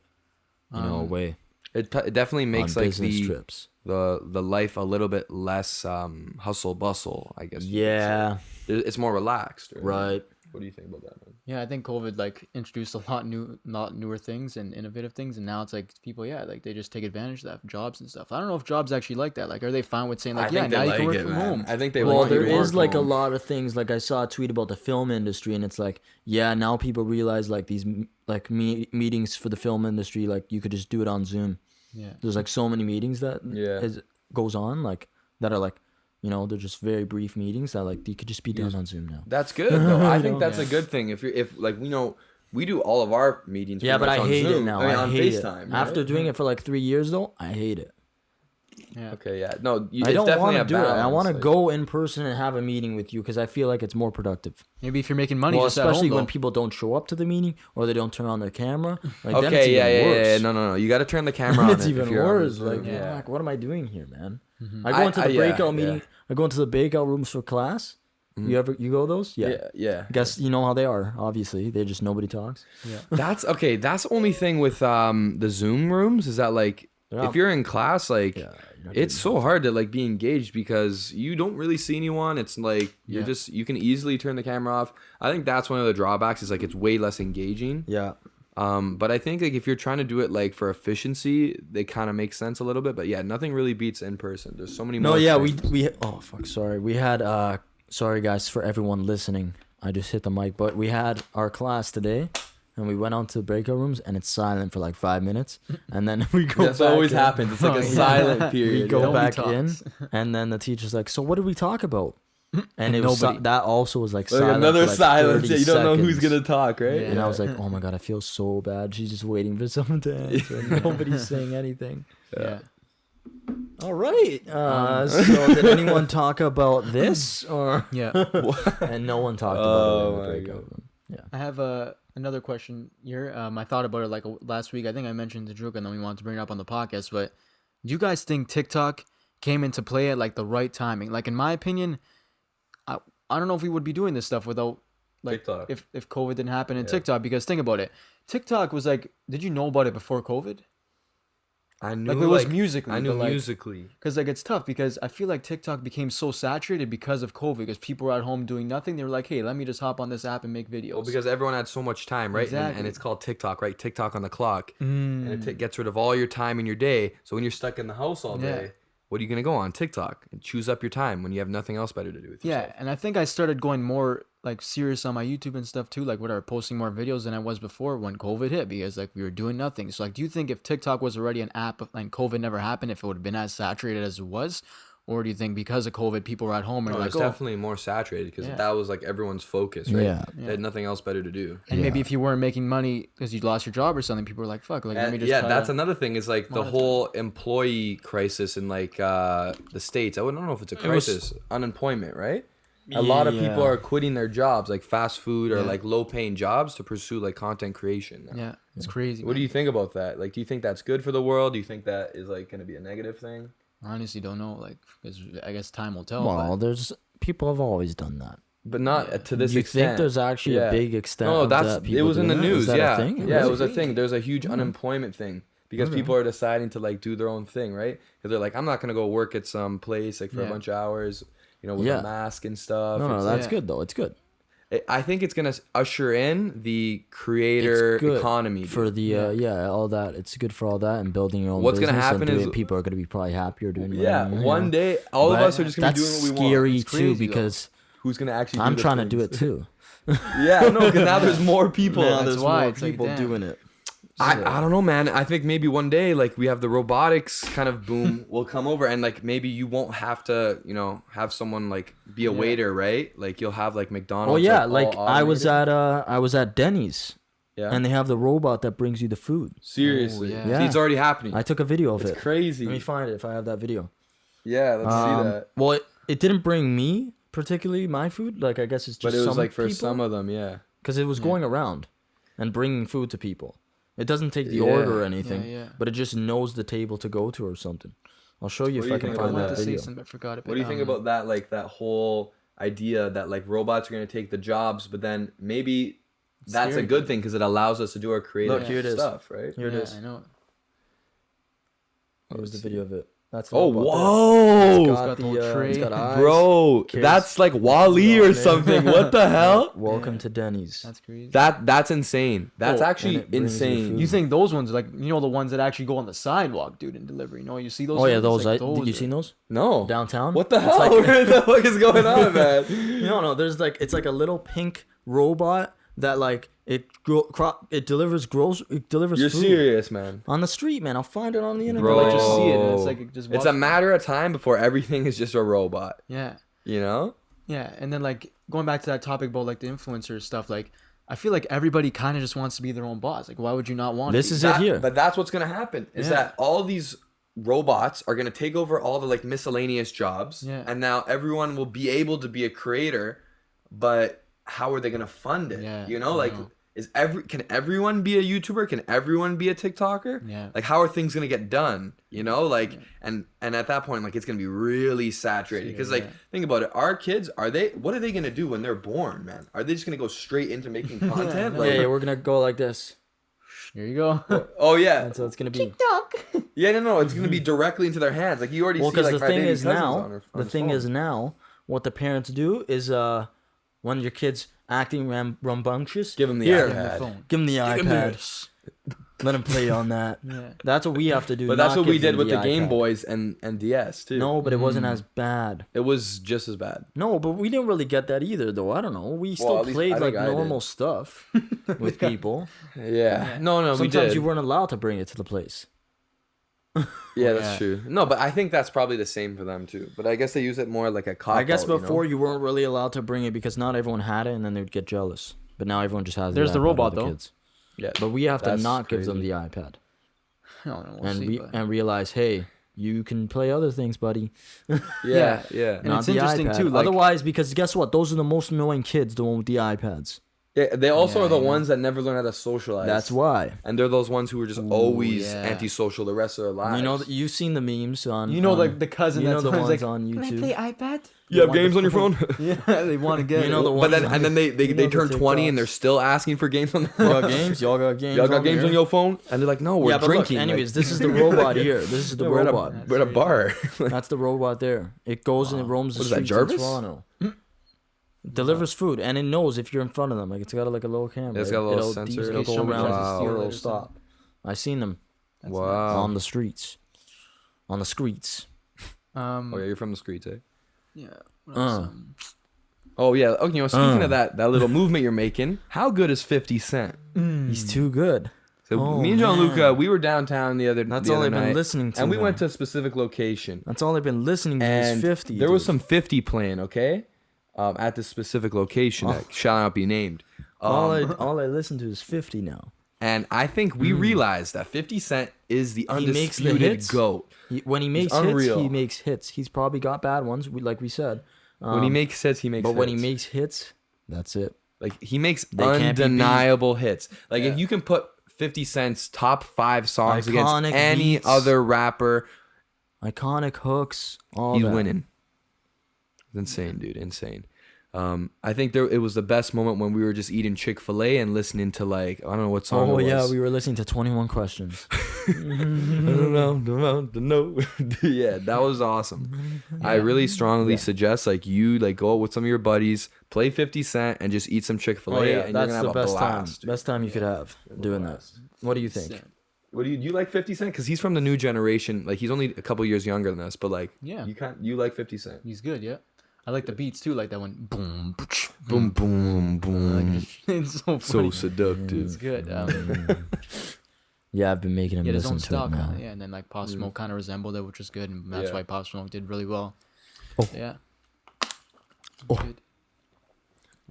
away It definitely makes on like business the trips. the life a little bit less hustle bustle. I guess. you could Yeah, say. It's more relaxed. right. What do you think about that, man? Yeah, I think COVID like introduced a lot newer things and innovative things, and now it's like people, like they just take advantage of that, jobs and stuff. I don't know if jobs actually like that. Like, are they fine with saying like, yeah, now you can work from home? I think they. Well, want you there to is work like a home. lot of things. Like I saw a tweet about the film industry, and it's like, yeah, now people realize like these like meetings for the film industry, like you could just do it on Zoom. Yeah. There's like so many meetings that Yeah. goes on, like that are like, you know, they're just very brief meetings that like they could just be done on Zoom now. That's good though. I think that's Yeah. a good thing. If like we do all of our meetings. Yeah, pretty but much I on hate it Zoom. now. I mean, I on hate FaceTime. it. right? After doing it for like 3 years though, I hate it. Yeah. Okay, yeah. No, I it's don't definitely want a to do it. I balance, want to like- go in person and have a meeting with you because I feel like it's more productive. Maybe if you're making money, Well, just at especially home, when though. people don't show up to the meeting or they don't turn on their camera. Like, then it's Okay, even yeah. worse. No. You got to turn the camera on. It's if even you're on worse. Zoom. Like, Yeah. fuck, what am I doing here, man? Mhm. I go into the yeah, breakout meeting. yeah. I go into the breakout rooms for class. You go those? Yeah. Guess you know how they are. Obviously, they just nobody talks. That's okay. That's the only thing with the Zoom rooms is that like They're not- if you're in class, like Yeah, you're not it's doing so hard to like be engaged because you don't really see anyone. It's like you're Yeah. just you can easily turn the camera off. I think that's one of the drawbacks is like it's way less engaging. Yeah. But I think like if you're trying to do it like for efficiency, they kind of make sense a little bit. But yeah, nothing really beats in person. There's so many. No, more yeah, things. we oh fuck, sorry. We had sorry guys for everyone listening. I just hit the mic, but we had our class today, and we went out to the breakout rooms, and it's silent for like 5 minutes, and then we go. That's back always in. happens. It's like Oh, a yeah. silent We period. go Nobody back in, talks. and then the teacher's like, "So what did we talk about?" And it was Nobody. that also was like Like silent another for like silence. 30 Yeah, you don't know who's seconds. gonna talk, right? Yeah. And I was like, "Oh my god, I feel so bad." She's just waiting for someone to answer. And nobody's saying anything. Yeah. All right. So did anyone talk about this or? Yeah. And no one talked Oh about it in my the breakout God. room. Yeah. I have another question here. I thought about it like last week. I think I mentioned to Julio, and then we wanted to bring it up on the podcast. But do you guys think TikTok came into play at like the right timing? Like in my opinion, I don't know if we would be doing this stuff without like TikTok. if COVID didn't happen in Yeah. TikTok. Because think about it, TikTok was like, did you know about it before COVID? I knew Like it was Musically. I knew but, like, Musically. Because like it's tough because I feel like TikTok became so saturated because of COVID because people were at home doing nothing. They were like, hey, let me just hop on this app and make videos. Well, because everyone had so much time, right? Exactly. And it's called TikTok, right? TikTok on the clock, and it gets rid of all your time in your day. So when you're stuck in the house all Yeah. day, what are you gonna go on TikTok and choose up your time when you have nothing else better to do with yourself? Yeah, and I think I started going more like serious on my YouTube and stuff too, like whatever, posting more videos than I was before when COVID hit because like we were doing nothing. So like, do you think if TikTok was already an app and COVID never happened, if it would have been as saturated as it was, or do you think because of COVID people were at home and No, like, it's oh, definitely more saturated because Yeah. that was like everyone's focus, right? Yeah. They had nothing else better to do. and maybe if you weren't making money because you lost your job or something, people were like, fuck, like let me And just yeah, try that's to- another thing is like the monetize. whole employee crisis in like the States. I don't know if it's a was- crisis, unemployment, right? A lot of people Yeah. are quitting their jobs, like fast food or Yeah. like low paying jobs to pursue like content creation. now. Yeah, it's crazy. What do you think about that? Like, do you think that's good for the world? Do you think that is like going to be a negative thing? I honestly don't know, like, because I guess time will tell. Well, but there's people have always done that. But not to this you extent. think there's actually Yeah. a big extent? No, of that's that it people was in the doing that? news. Is that Yeah, a thing? yeah, it Was was a thing. There's a huge unemployment thing because Okay. people are deciding to like do their own thing, right? Because they're like, I'm not gonna go work at some place like for a Yeah. bunch of hours, with Yeah. a mask and stuff. No, It's- that's Yeah. good though. It's good. I think it's gonna usher in the creator It's good economy for dude. the all that. It's good for all that and building your own. What's gonna business and happen is- doing- people are gonna be probably happier doing. Yeah, whatever, one day all of But us are just gonna be doing that's what we want. scary It's too crazy, though. because Who's gonna actually? I'm do the trying to do things? it too. Yeah, no, because now there's more people. Now there's why it's like, damn. doing it. I don't know, man. I think maybe one day, like, we have the robotics kind of boom will come over, and like maybe you won't have to, have someone like be a waiter, right? Like you'll have like McDonald's. Oh yeah, all like I was at Denny's yeah, and they have the robot that brings you the food. seriously, Oh, See, yeah. it's already happening. I took a video of It's it. crazy. Let me find it if I have that video. Yeah, let's see that. Well, it didn't bring me particularly my food. Like I guess it's just But it was some like for people, some of them, yeah. because it was going around and bringing food to people. It doesn't take the Yeah. order or anything, Yeah, yeah. but it just knows the table to go to or something. I'll show you What if do I you can think find about that to say video. something, I forgot it. What do you think about that? Like that whole idea that like robots are gonna take the jobs, but then maybe that's a scary. good thing because it allows us to do our creative Look, here it is. stuff, right? Here it Yeah, is. I know. Here's the video of it. That's the Oh, robot there. whoa! It's got got the the whole tray. it's got eyes. Bro, Cares. that's like Wall-E or Man. something. What the hell? Welcome Yeah. to Denny's. That's crazy. That's insane. That's Oh, actually and it brings you insane. food. You think those ones, like, the ones that actually go on the sidewalk, dude, in delivery? You see those? Oh yeah, ones? those. Like, Did you are- see those No. downtown? What the It's hell? like- What the fuck is going on, man? No. There's like it's like a little pink robot that like it delivers You're food serious, man. on the street, man. I'll find it on the internet. Bro, Like, just see it, and it's like it just it's a walks- matter of time before everything is just a robot. Yeah, You know? yeah, and then like going back to that topic about like the influencer stuff, like I feel like everybody kind of just wants to be their own boss. Like, why would you not want? This to be? is it here. But that's what's gonna happen. Is Yeah. that all these robots are gonna take over all the like miscellaneous jobs, Yeah. and now everyone will be able to be a creator, but how are they gonna fund it? Yeah, You know, I like know. can everyone be a YouTuber? Can everyone be a TikToker? Yeah. Like how are things gonna get done? You know, like and at that point, like it's gonna be really saturated. Because like think about it, our kids what are they gonna do when they're born, man? Are they just gonna go straight into making content? Like, Yeah, we're gonna go like this. Here you go. oh yeah, And so it's gonna be. yeah, no, it's gonna be directly into their hands. Like you already Well, see because like the my thing baby is cousins now, on her, on his phone. now, what the parents do is when your kid's acting rambunctious, Give 'em the here, iPad. phone. give him the Give 'em iPad. this. Let him play on that. Yeah. That's what we have to do. But that's not what we give did them with the Game iPad. Boys and DS too. No, but it wasn't as bad. it was just as bad. No, but we didn't really get that either, though. I don't know. We still at least played I like think I did. normal stuff with people. Yeah, no, we Sometimes did. you weren't allowed to bring it to the place. Yeah, that's Yeah. true. No, but I think that's probably the same for them too. But I guess they use it more like a cop. I guess before you weren't really allowed to bring it because not everyone had it, and then they'd get jealous. But now everyone just has. There's the iPad, robot, all the though. Kids. Yeah, But we have to That's not give them crazy. the iPad, I don't know. We'll and see, but- realize, hey, you can play other things, buddy. yeah. And Not it's the interesting, iPad. too, like- Otherwise, because guess what? Those are the most annoying kids, the one with the iPads. Yeah, they also Yeah, are the I know. ones that never learn how to socialize. That's why. And they're those ones who are just always yeah. antisocial the rest of their lives. You know, you've seen the memes on. You know, on, like the cousin you know that's the always ones like, on YouTube. iPad? you have the games on your phone. Yeah, they want to get You know it. the But ones then on- and then they you know the turn 20 and TikToks. they're still asking for games on the Y'all phone. got games? Y'all got games? Y'all got over games here? on your phone? And they're like, no, we're Yeah, but look, drinking. anyways, this is the robot here. This is the we're robot. At we're at a bar. That's the robot there. It goes and it roams the What is that, streets Jarvis? in Toronto. Delivers food, and it knows if you're in front of them. Like it's got like a little camera. It's got a little it'll sensor. It'll Show go me around. Wow. Or it'll Or stop. I seen them Wow. on the streets. On the streets. Oh yeah, you're from the streets, eh? Yeah. What else, Oh yeah. Okay, speaking of that little movement you're making, how good is 50 Cent? He's too good. So Oh, me and Gianluca, man. we were downtown the other That's the all other I've been night, listening to. and we now. went to a specific location. That's all I've been listening to. And Is 50. there was dude. some 50 playing, okay? At this specific location that shall not be named. All I listen to is 50 now. And I think we realized that 50 Cent is the He makes the undisputed hits. GOAT. When he makes hits, unreal. he makes hits. He's probably got bad ones, like we said. When he makes hits, he makes But hits. when he makes hits, that's it. Like, he makes can't be undeniable hits. Like, Yeah. if you can put 50 Cent's top 5 songs Iconic against any beats. other rapper, Iconic hooks, all he's that. winning. It's insane, dude. Insane. I think it was the best moment when we were just eating Chick-fil-A and listening to, like, I don't know what song it Oh was. yeah, we were listening to 21 Questions. I don't know. Yeah, that was awesome. I really strongly suggest you go out with some of your buddies, play 50 Cent, and just eat some Chick-fil-A, Oh yeah, and that's you're the gonna have best a blast. time. Best time you could have doing that. What do you think? What do you like 50 Cent? Because he's from the new generation. Like, he's only a couple years younger than us, but like, Yeah. you like 50 Cent. He's good, yeah. I like the beats too, like that one. Boom, Boom, boom, boom. it's so So funny. seductive. It's good. Yeah, I've been making him He had his listen own to style, it now. kind of, yeah. And then like Pop Smoke kind of resembled it, which was good, and that's Yeah. why Pop Smoke did really well. Oh. Yeah. Oh. Good.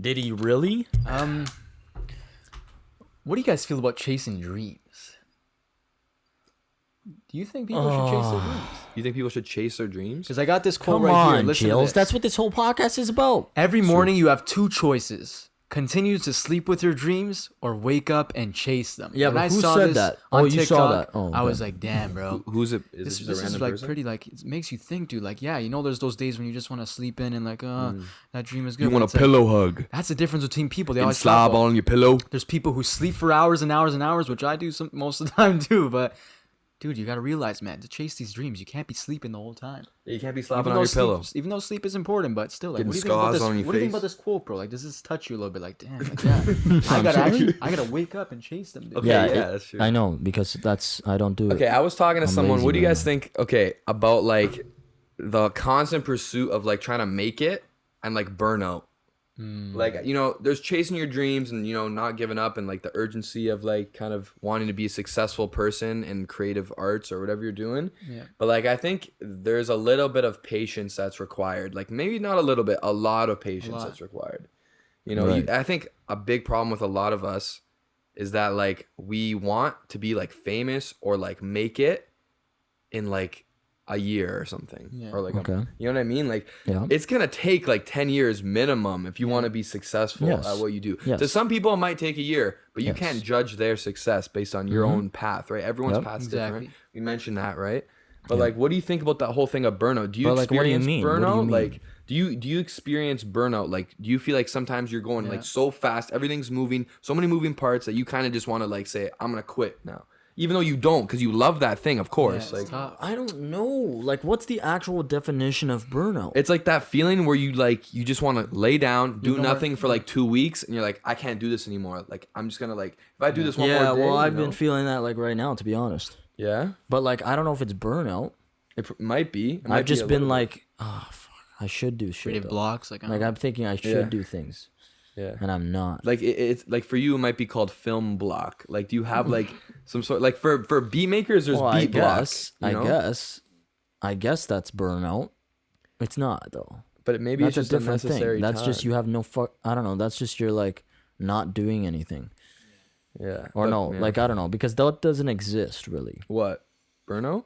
Did he really? What do you guys feel about chasing dreams? Do you think people should chase their dreams? You think people should chase their dreams? Because I got this quote Come right here. on, Listen to Jills. this. That's what this whole podcast is about. Every morning you have two choices: continue to sleep with your dreams, or wake up and chase them. Yeah, When but I who saw said this that? on Oh, you saw TikTok, that. Oh, I was okay. like, damn, bro. Who's it? This Is this a is random like person? pretty, like, it makes you think, dude. Like, yeah, you know, there's those days when you just want to sleep in and like, that dream is good. You but want a it's like- pillow hug? That's the difference between people. They And always talk slob about, on your pillow? there's people who sleep for hours and hours and hours, which I do most of the time too. But dude, you gotta realize, man, to chase these dreams, you can't be sleeping the whole time. You can't be Even slobbing on though your sleep, pillow. even though sleep is important, but still, like, Getting what do you think about scars this? on your What do you think face. about this quote, bro? Like, does this touch you a little bit? Like, damn, like, yeah, I gotta wake up and chase them, dude. Okay, Yeah, that's true. I know because I don't do it. Okay, I was talking to I'm someone. lazy What do you right guys think? Okay, about like the constant pursuit of like trying to make it and like burnout. Like, you know, there's chasing your dreams and, you know, not giving up and like the urgency of like kind of wanting to be a successful person in creative arts or whatever you're doing. Yeah. But like, I think there's a little bit of patience that's required. Like, maybe not a little bit, a lot of patience lot. that's required. You know, Right. I think a big problem with a lot of us is that like we want to be like famous or like make it, in like a year or something. Yeah. Or like Okay. you know what I mean? Like Yeah. it's gonna take like 10 years minimum if you want to be successful Yes. at what you do. Yes. To some people it might take a year, but you Yes. can't judge their success based on your own path, right? Everyone's Yep. path's Exactly. different. We mentioned that, right? But like, what do you think about that whole thing of burnout? Do you But, like, what do you experience mean? What do you burnout? mean? Like, do you experience burnout? Like, do you feel like sometimes you're going like so fast, everything's moving, so many moving parts that you kind of just want to like say, I'm gonna quit now, even though you don't, because you love that thing, of course. Yeah, Like, it's tough. I don't know. Like, what's the actual defdefinition of burnout? it's like that feeling where you like you just want to lay down, do know where- nothing for like 2 weeks, and you're like, I can't do this anymore. Like, I'm just gonna like, if I do this one yeah, more day, well, I've you know? been feeling that like right now, to be honest. Yeah, But like, I don't know if it's burnout. might be. It might I've be just a been little like, oh fuck, I should do shit. Creative though. blocks. Like, I Like don't I'm thinking I should Yeah. do things, bit. Yeah. and I'm not. Like it's like for you, it might be called film block. Like, do you have like some sort like for beat makers? There's Well, beat block. I guess that's burnout. It's not though. But maybe That's it's just a different unnecessary thing. That's just time. you have no fuck. I don't know. That's just you're like not doing anything, Yeah. or But, no, yeah. like I don't know, because that doesn't exist really. What? Burnout?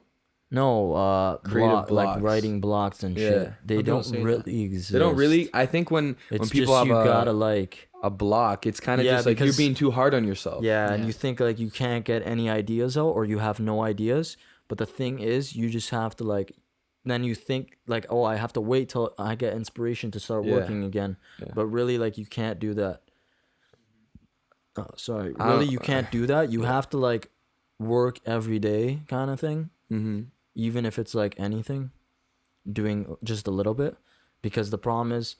No, Creative like blocks. writing blocks and Yeah. shit. They Some people don't say that. really exist. They don't really. I think when It's people just have you a, gotta like. a block, it's kind of Yeah, just like you're because- being too hard on yourself. Yeah, and Yeah. you think like you can't get any ideas out, or you have no ideas. But the thing is, you just have to like. Then you think like, oh, I have to wait till I get inspiration to start Yeah. working again. Yeah. But really, like, you can't do that. Oh, sorry. I Really, don't- you can't do that. You have to like work every day, kind of thing. Mm-hmm. Even if it's like anything, doing just a little bit, because the problem is,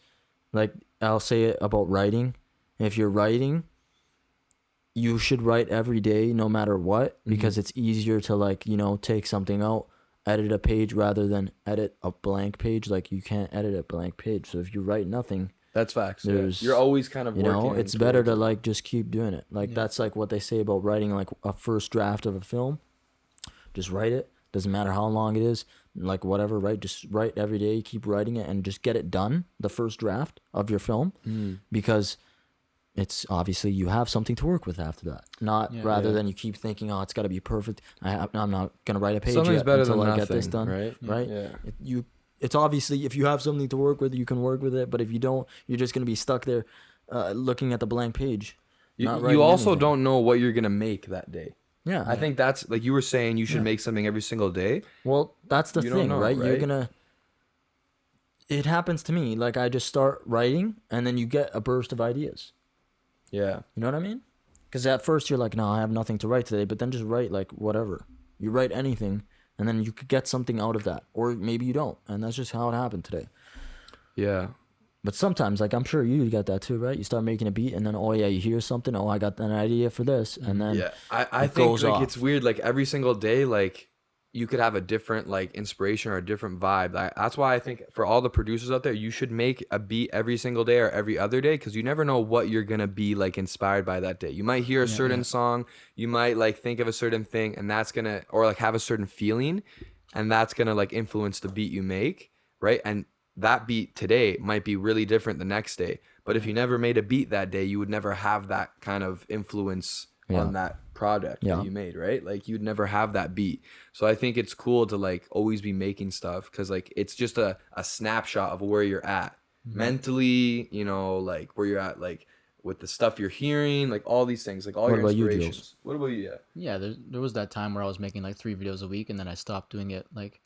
like, I'll say it about writing. If you're writing, you should write every day no matter what, because it's easier to like, take something out, edit a page rather than edit a blank page. Like, you can't edit a blank page, so if you write nothing, That's facts. Yeah. There's- You're always kind of working. it's better to towards like just keep doing it. Like, that's like what they say about writing like a first draft of a film. Just write it, doesn't matter how long it is, like whatever, right? Just write every day, keep writing it, and just get it done, the first draft of your film, because it's obviously you have something to work with after that. Not rather than you keep thinking, oh, it's got to be perfect. I'm not gonna write a page Something's yet better until than I get this done, nothing, right? Yeah. It's obviously, if you have something to work with, you can work with it. But if you don't, you're just gonna be stuck there, looking at the blank page. not You writing also anything. don't know what you're gonna make that day. Yeah, I think that's like you were saying. You should make something every single day. Well, that's the You don't thing, know, right? You're right? gonna. It happens to me. Like, I just start writing, and then you get a burst of ideas. Yeah. You know what I mean? Because at first you're like, no, I have nothing to write today. But then just write like whatever. You write anything, and then you could get something out of that, or maybe you don't, and that's just how it happened today. Yeah. But sometimes, like, I'm sure you get that too, right? You start making a beat, and then you hear something. Oh, I got an idea for this, and then Yeah. I it think goes like off. it's weird. Like every single day, like you could have a different like inspiration or a different vibe. That's why I think for all the producers out there, you should make a beat every single day or every other day, because you never know what you're gonna be like inspired by that day. You might hear a certain song, you might like think of a certain thing, and that's gonna, or like have a certain feeling, and that's gonna like influence the beat you make, right? And that beat today might be really different the next day. But if you never made a beat that day, you would never have that kind of influence on that product that you made, right? Like you'd never have that beat. So I think it's cool to like always be making stuff, because like it's just a snapshot of where you're at mentally, like where you're at, like with the stuff you're hearing, like all these things, like all What your about you, Jules? inspirations. What about you? Yeah. Yeah, there was that time where I was making like 3 videos a week, and then I stopped doing it. Like,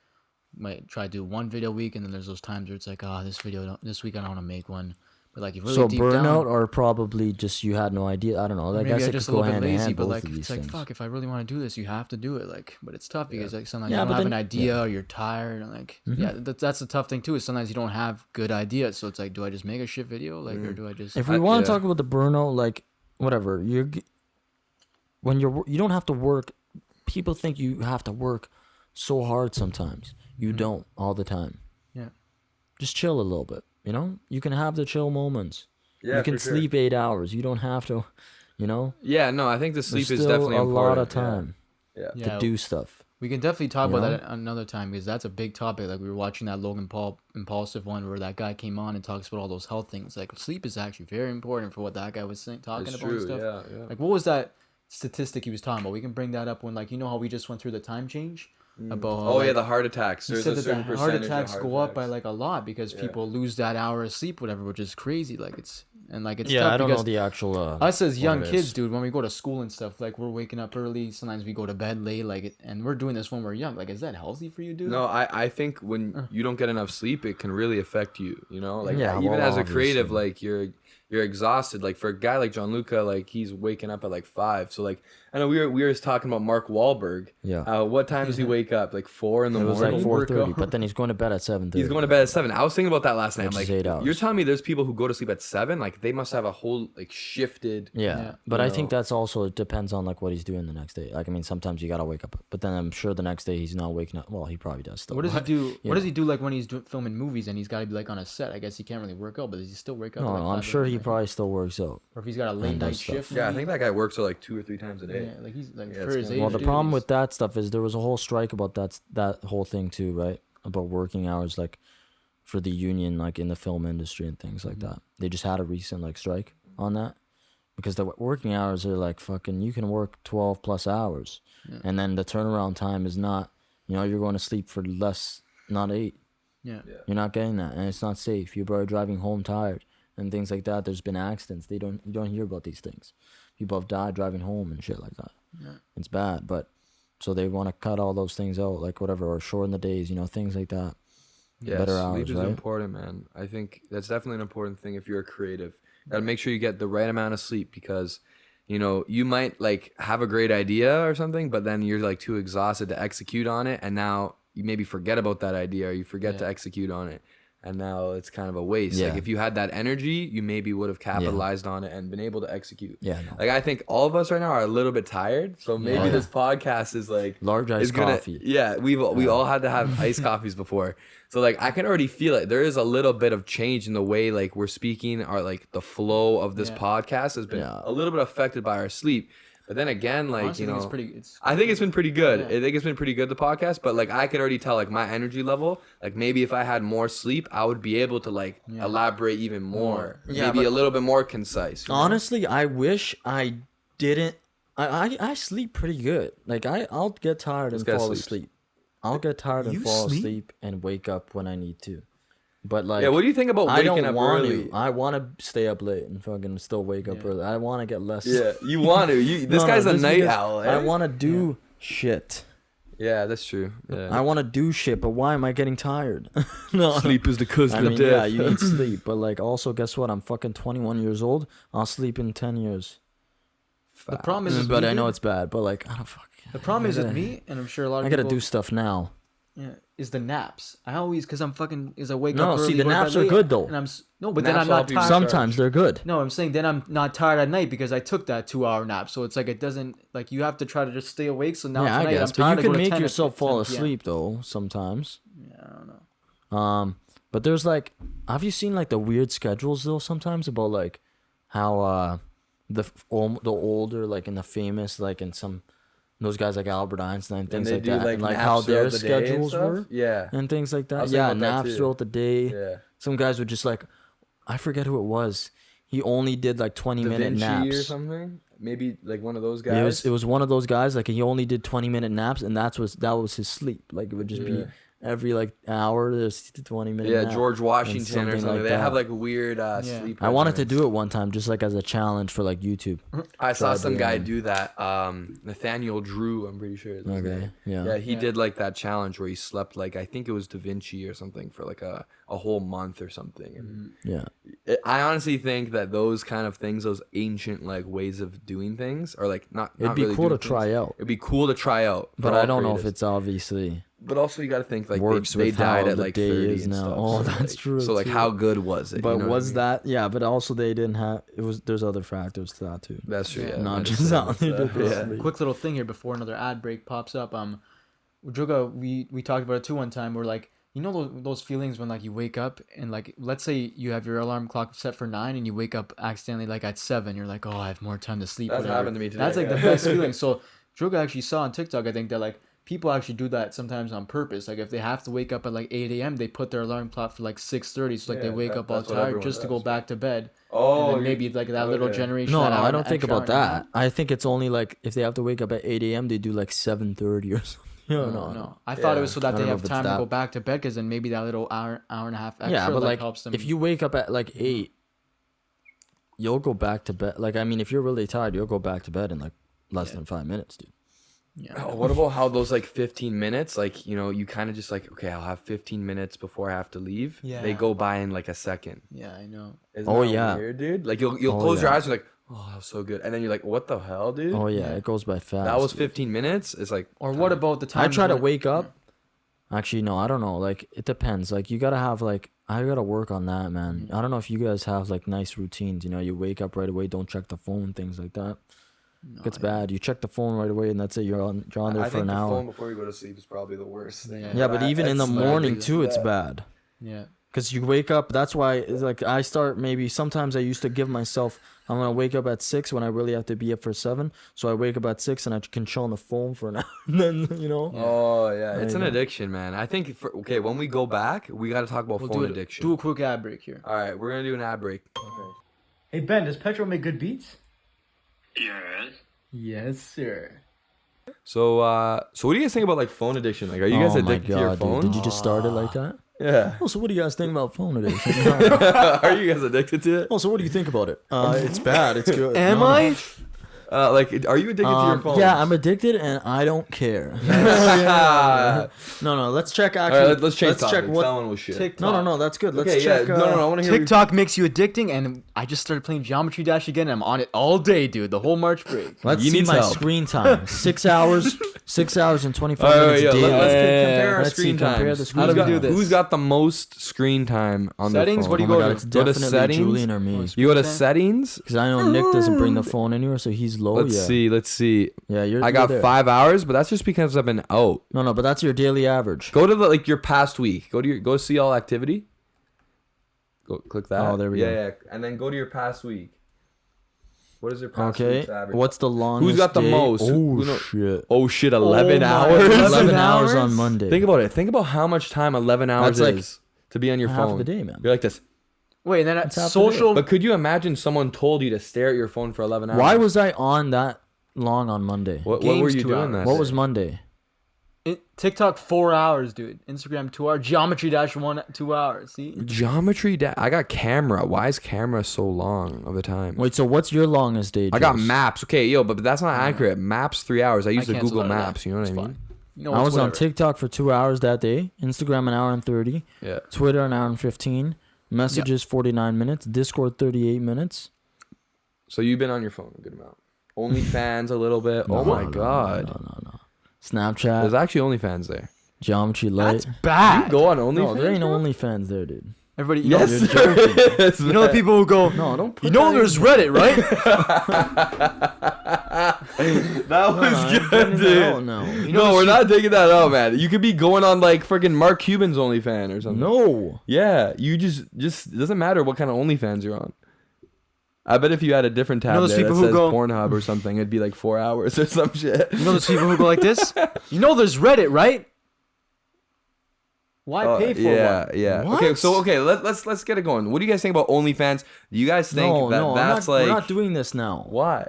might try to do 1 video a week, and then there's those times where it's like, this week I don't want to make one. But like, you really so deep burnout, down, or probably just you had no idea. I don't know. I maybe guess I'm it just a could go little bit hand in lazy. hand, But both like, of these it's like, things. fuck, if I really want to do this, you have to do it. Like, but it's tough because like sometimes Yeah, you don't but have an then- idea, or you're tired, and like, that's the tough thing too. Is sometimes you don't have good ideas. So it's like, do I just make a shit video, like, or do I just? If we want to yeah. talk about the burnout, like whatever, when you don't have to work. People think you have to work so hard sometimes. You don't all the time. Yeah. Just chill a little bit. You can have the chill moments. Yeah, You can for sure. sleep 8 hours. You don't have to. Yeah, no, I think the sleep There's is still definitely a important. lot of time Yeah. Yeah. to do stuff. We can definitely talk You about know? that another time, because that's a big topic. Like, we were watching that Logan Paul impulsive one where that guy came on and talks about all those health things. Like, sleep is actually very important for what that guy was talking It's about and true. stuff. Yeah. Like, what was that statistic he was talking about? We can bring that up when, like, how we just went through the time change. about how, Oh yeah, like, the heart attacks. he There's said a that certain the heart percentage of attacks heart go up by attacks. like a lot because Yeah. people lose that hour of sleep, whatever, which is crazy. Like it's Yeah, tough I don't know because the actual. us as what young it kids, is. dude, when we go to school and stuff, like we're waking up early. Sometimes we go to bed late, and we're doing this when we're young. Like, is that healthy for you, dude? No, I think when you don't get enough sleep, it can really affect you. You know, like Yeah, even well, as a creative, obviously. like you're exhausted. Like for a guy like Gianluca, like he's waking up at like 5. So like I know we were talking about Mark Wahlberg. Yeah. What time does he wake up? Like 4 in the It was morning. like 4:30, but then he's going to bed at 7:30. He's going to bed at 7. I was thinking about that last night. I'm Which like, is 8 hours. you're telling me there's people who go to sleep at 7? Like they must have a whole like shifted. Yeah, Yeah. but You I think know. that's also it depends on like what he's doing the next day. Like I mean, sometimes you gotta wake up, but then I'm sure the next day he's not waking up. Well, he probably does still. What does he but- do? Yeah. What does he do like when he's filming movies and he's got to be like on a set? I guess he can't really work out, but does he still wake up? No, at, like, no, I'm 5 sure a.m., he like- probably still works out. Or if he's got a late and night does stuff. shift. Yeah, I maybe? think that guy works like 2 or 3 times a day. Yeah, like he's like Yeah, for it's his kinda- age. Well, the dude, problem he's- with that stuff is there was a whole strike about that whole thing too, right? About working hours, like for the union, like in the film industry and things like that. They just had a recent like strike on that because the working hours are like fucking. You can work 12 plus hours, Yeah. and then the turnaround time is not. You're going to sleep for less, not 8. yeah. You're not getting that, and it's not safe. You're probably driving home tired and things like that. There's been accidents. You don't hear about these things. People have died driving home and shit like that. Yeah. It's bad, but so they want to cut all those things out, like whatever, or shorten the days. Things like that. Yeah, Better sleep hours, is right? important, man. I think that's definitely an important thing if you're a creative. Gotta make sure you get the right amount of sleep because, you might like have a great idea or something, but then you're like too exhausted to execute on it, and now you maybe forget about that idea or you forget to Yeah. execute on it, and now it's kind of a waste. Yeah. Like if you had that energy, you maybe would have capitalized on it and been able to execute. Yeah, no. Like I think all of us right now are a little bit tired, so maybe Yeah. this podcast is like Large iced is gonna, coffee. Yeah, we all had to have iced coffees before, so like I can already feel it. There is a little bit of change in the way like we're speaking, or like the flow of this Yeah. podcast has been Yeah. a little bit affected by our sleep. But then again, like Honestly, I think it's pretty. I think it's been pretty good. Yeah. I think it's been pretty good, the podcast. But like I could already tell like my energy level. Like maybe if I had more sleep, I would be able to like Yeah. elaborate even more. Yeah, Maybe but- a little bit more concise. you know? Honestly, I wish I didn't. I sleep pretty good. Like I'll get tired This and guy fall sleeps. asleep. I'll get tired and You fall sleep? asleep and wake up when I need to. But like, Yeah. What do you think about I waking don't up want early? to. I want to stay up late and fucking still wake up Yeah. early. I want to get less. Yeah, you want to. This No, guy's a just night because owl. I Eh? want to do shit. Yeah, that's true. Yeah. I want to do shit, but why am I getting tired? No. Sleep is the cousin I of mean, death. yeah, you need sleep, but like, also, guess what? I'm fucking 21 years old. I'll sleep in 10 years. The problem is, with But me, I know dude, it's bad. But like, I don't fuck. the problem is with gotta- me, and I'm sure a lot of I gotta people. do stuff now. Yeah, is the naps. I always, because I'm fucking, is I wake No, up early. see, the go to bed naps are late, good, though. And no, but then Naps I'm not help you tired. Some- Sometimes they're good. No, I'm saying then I'm not tired at night because I took that 2-hour nap. So it's like it doesn't like you have to try to just stay awake. So now Yeah, I tonight guess. I'm tired. But I you go can to make 10 at yourself fall 10 p.m. asleep though. Sometimes. Yeah, I don't know. But there's like, have you seen like the weird schedules though? Sometimes about like how the older like and the famous like in some those guys like Albert Einstein And things they like do, that and like naps how their throughout the day and schedules stuff? were Yeah. and things like I that. was Yeah, thinking about that naps too. throughout the day. Yeah. Some guys would just like, I forget who it was. He only did like 20-minute Da Vinci naps. or something. Maybe like one of those guys. It was one of those guys like he only did 20-minute naps and that was his sleep. Like it would just be Yeah. every like hour there's 20-minute Yeah, nap. George Washington or something something. like They that. have like weird Yeah. sleep. I wanted to regimens. do it one time just like as a challenge for like YouTube. I saw tried some doing guy it. do that. Nathaniel Drew, I'm pretty sure. is his Okay. name. Yeah. Yeah, he Yeah. did like that challenge where he slept like I think it was Da Vinci or something for like a whole month or something. And Yeah. I honestly think that those kind of things, those ancient like ways of doing things, are like not. It'd be really cool to doing things. try out. It'd be cool to try out. for But all I don't know if creatives. it's obviously But also, you got to think like works they with died how at the like day 30 is and now. stuff. Oh, so, that's like, true, So like, too. how good was it? But you know what was I mean? that yeah, but also they didn't have it was there's other factors to that too. That's true. Yeah. Yeah, Not medicine just how and they stuff, did yeah. this. Quick little thing here before another ad break pops up. Druga, we talked about it too one time. Where like those feelings when like you wake up and like let's say you have your alarm clock set for 9 and you wake up accidentally like at 7. You're like, oh, I have more time to sleep. That's whatever. happened to me today. That's like the yeah. best feeling. So Druga actually saw on TikTok, I think that like people actually do that sometimes on purpose. Like if they have to wake up at like 8 a.m., they put their alarm clock for like 6:30, so like they Yeah, wake up all that's what tired everyone just to go does. back to bed. Oh, And then maybe like that little okay. generation. No, that no, hour I and don't think extra about hour and a half. that. I think it's only like if they have to wake up at 8 a.m. they do like 7:30 or something. No. I thought it was so that I they don't know have if it's time to that. go back to bed, because then maybe that little hour and a half extra Yeah, but like helps them. if you wake up at like 8, you'll go back to bed. Like I mean, if you're really tired, you'll go back to bed in like less than 5 minutes, dude. Yeah. What about how those like 15 minutes, like, you know, you kind of just like, okay, I'll have 15 minutes before I have to leave. Yeah. They go by in like a second. Yeah, I know. Isn't Oh, that yeah. weird, dude? Like you'll Oh, close your yeah. eyes, you're like, oh, that was so good. And then you're like, what the hell, dude? Oh yeah, it goes by fast. That was dude. 15 minutes. It's like, Or what about the time? I try to wake up. Actually, no, I don't know. Like it depends. Like you gotta have like I gotta work on that, man. I don't know if you guys have like nice routines. You know, you wake up right away, don't check the phone, things like that. It's bad. You check the phone right away, and that's it. You're on there I for think an the hour. phone before you go to sleep is probably the worst thing. Yeah, but even in the morning it's too, it's bad. bad. Yeah. Cause you wake up. That's why it's like I start maybe sometimes I used to give myself I'm gonna wake up at 6 when I really have to be up for 7. So I wake up at 6 and I can chill on the phone for an hour. And then you know. Oh yeah, it's you an go. addiction, man. I think okay, when we go back, we got to talk about We'll phone do addiction. Do a quick ad break here. All right, we're gonna do an ad break. Hey Ben, does Petro make good beats? Yes. Yes, sir. So so what do you guys think about like phone addiction? Like, are you guys Oh my addicted to your God, phone? dude. Did you just start it like that? Yeah. Oh, so what do you guys think about phone addiction? Are you guys addicted to it? Oh, so what do you think about it? It's bad. It's good. Am No, no. I? Like, are you addicted to your phone? Yeah, I'm addicted and I don't care. No, let's check All actually. right, let's change check topics. what. That one was shit. TikTok. No, that's good. Let's Okay, check. yeah. No, I want to hear. TikTok makes you addicting, and I just started playing Geometry Dash again, and I'm on it all day, dude. The whole March break. Let's You see need my help. screen time. 6 hours. 6 hours and 25 All right, minutes yeah, daily. let's compare our Let's see, screen compare times. the screen How do we time. do this? Who's got the most screen time on their Settings? phone? What do you Oh my go God, to? it's Go to definitely settings? Julien or me. You go to Screen time? settings. Because I know Nick doesn't bring the phone anywhere, so he's low. Let's see. Yeah, I got there. 5 hours, but that's just because I've been out. No, but that's your daily average. Go to like your past week. Go see all activity. Go click that. Oh, there we go. Yeah, and then go to your past week. What is your past Okay. week's average? What's the longest? Who's got the day? most? Oh Who know- shit. Oh shit, 11 my hours. 11 hours hours? on Monday. Think about it. Think about how much time 11 hours That's like is to be on your half phone. of the day, man. You're like this. Wait, and then That's half the social. But could you imagine someone told you to stare at your phone for 11 hours? Why was I on that long on Monday? What Games were you 2 doing hours. that What day? was Monday? TikTok 4 hours, dude. Instagram 2 hours. Geometry Dash 2 hours. See? Geometry I got camera. Why is camera so long of the time? Wait, so what's your longest day? I got Jose? maps. Okay, yo, but that's not accurate. Maps 3 hours. I use the cancel Google out of that. Maps. You know what I It's mean? fine. You know, I it's was on whatever. TikTok for 2 hours that day. Instagram an hour and 30. Yeah. Twitter an hour and 15. Messages 49 minutes. Discord 38 minutes. So you've been on your phone a good amount. OnlyFans a little bit. Oh my god. No. Snapchat. There's actually OnlyFans there. Geometry Light. That's bad. You go on OnlyFans. No, there ain't bro? OnlyFans there, dude. Everybody, you Yes, know, there is. you know the people who go. No, don't put You know, that there's in. Reddit, right? That was good, dude. No. No, we're not taking that out, man. You could be going on like freaking Mark Cuban's OnlyFans or something. No. Yeah, you just it doesn't matter what kind of OnlyFans you're on. I bet if you had a different tab those there that people who says go- Pornhub or something, it'd be like 4 hours or some shit. You know those people who go like this. You know, there's Reddit, right? Why pay for yeah, one? yeah. What? Okay, let's get it going. What do you guys think about OnlyFans? Do you guys think No, that no. that's we're like not doing this now. why?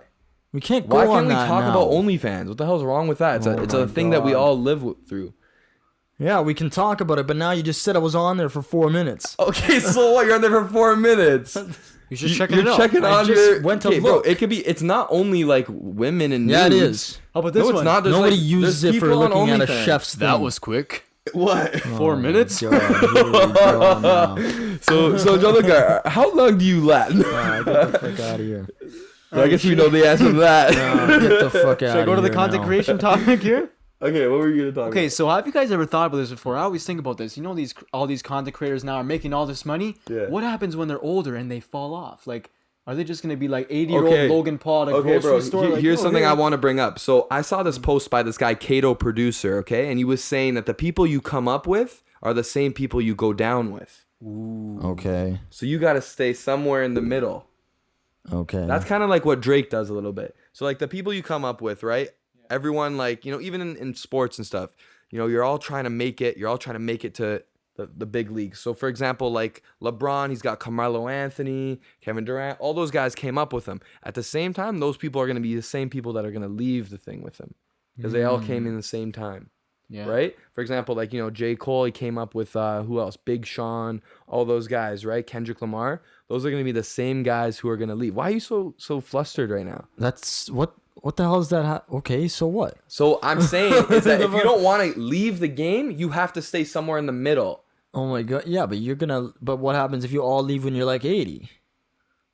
We can't go Why on can't we that talk now. about OnlyFans? What the hell's wrong with that? It's Oh it's my a thing that we God. all live through. Yeah, we can talk about it, but now you just said I was on there for 4 minutes. Okay, so what? You're on there for 4 minutes. You're just checking You're it out. checking I on just your. went to okay, bro, look. it could be. It's not only like women and Yeah, it nudes. is. How about this No, one? it's not. There's Nobody like, uses there's it for people on looking at a OnlyFans. chef's thing. That was quick. What? 4 minutes. God, here we go now. So Gianluca, how long do you Latin? Get the fuck out of here. So I guess we know the answer to that. Get the fuck out of here. Should I go to the content now. creation topic here? Okay, what were you gonna talk Okay, about? so have you guys ever thought about this before? I always think about this. You know, all these content creators now are making all this money. Yeah. What happens when they're older and they fall off? Like, are they just gonna be like 80-year-old Okay. Logan Paul at a Okay, grocery bro. store? Like, Here's oh, something here. I want to bring up. So I saw this post by this guy, Cato Producer, okay, and he was saying that the people you come up with are the same people you go down with. Okay. So you got to stay somewhere in the middle. Okay. That's kind of like what Drake does a little bit. So like the people you come up with, right? Everyone, like, you know, even in sports and stuff, you know, you're all trying to make it. You're all trying to make it to the big leagues. So for example, like LeBron, he's got Carmelo Anthony, Kevin Durant, all those guys came up with him. At the same time, those people are going to be the same people that are going to leave the thing with him because they all came in the same time. Yeah. right? For example, like, you know, J. Cole, he came up with who else? Big Sean, all those guys, right? Kendrick Lamar. Those are going to be the same guys who are going to leave. Why are you so flustered right now? That's what the hell is that? Okay, so what? So I'm saying is that if you don't want to leave the game, you have to stay somewhere in the middle. Oh my god, yeah, but what happens if you all leave when you're like 80?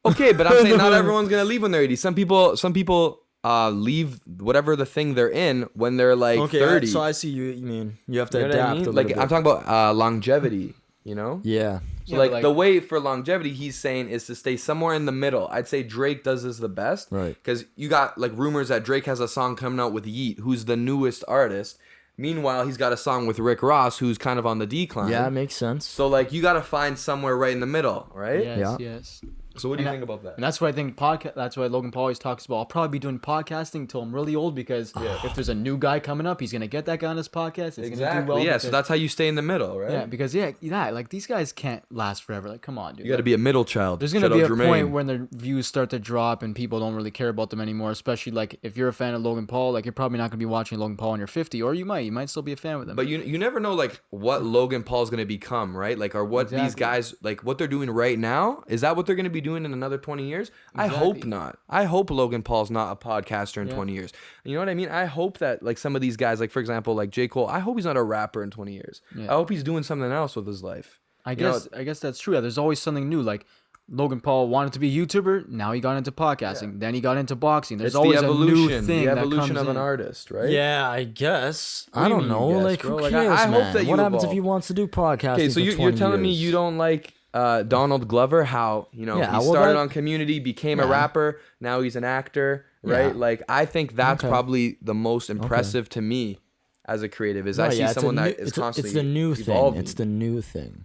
Okay, but I'm saying not everyone's going to leave when they're 80. Some people leave whatever the thing they're in when they're like 30. So I see you mean you have to You know what I adapt mean? a little Like bit. I'm talking about longevity, you know? Yeah. So Yeah, like but, the way for longevity, he's saying is to stay somewhere in the middle. I'd say Drake does this the best, Right. Because you got like rumors that Drake has a song coming out with Yeet, who's the newest artist. Meanwhile, he's got a song with Rick Ross, who's kind of on the decline. Yeah, it makes sense. So like you got to find somewhere right in the middle, right? Yes, Yeah. yes. So what do you think about that? And that's what I think that's why Logan Paul always talks about. I'll probably be doing podcasting until I'm really old because if there's a new guy coming up, he's gonna get that guy on his podcast. It's gonna do Exactly. well Yeah. because, So that's how you stay in the middle, right? yeah, because like these guys can't last forever. Like, come on, dude. You got to be a middle child. There's gonna Shout be out a Jermaine. point when their views start to drop and people don't really care about them anymore. Especially like if you're a fan of Logan Paul, like you're probably not gonna be watching Logan Paul when you're 50, or you might still be a fan with him. But you never know like what Logan Paul's gonna become, right? Like or what these Exactly. guys like what they're doing right now. Is that what they're gonna be doing in another 20 years? I Exactly. hope not. I hope Logan Paul's not a podcaster in 20 years. You know what I mean? I hope that like some of these guys, like for example, like J. Cole, I hope he's not a rapper in 20 years. Yeah. I hope he's doing something else with his life. I know, guess that's true. Yeah, there's always something new. Like Logan Paul wanted to be a YouTuber, now he got into podcasting. Then he got into boxing. There's It's always the a new evolution, thing the that evolution comes of an in. artist, right? Yeah, I guess. What I do you don't mean know. you guess, Like, bro? who Like, cares, I hope man? that you What happens if evolve. he wants to do podcasting? Okay, so for you're 20 telling me years? you don't like Donald Glover, how Yeah, he well, started that- on Community, became a Yeah. rapper, now he's an actor, right? Yeah. Like I think that's Okay. probably the most impressive to me as a creative is I No, see yeah, it's a someone new- that is it's a- constantly It's the new thing. evolving. It's the new thing.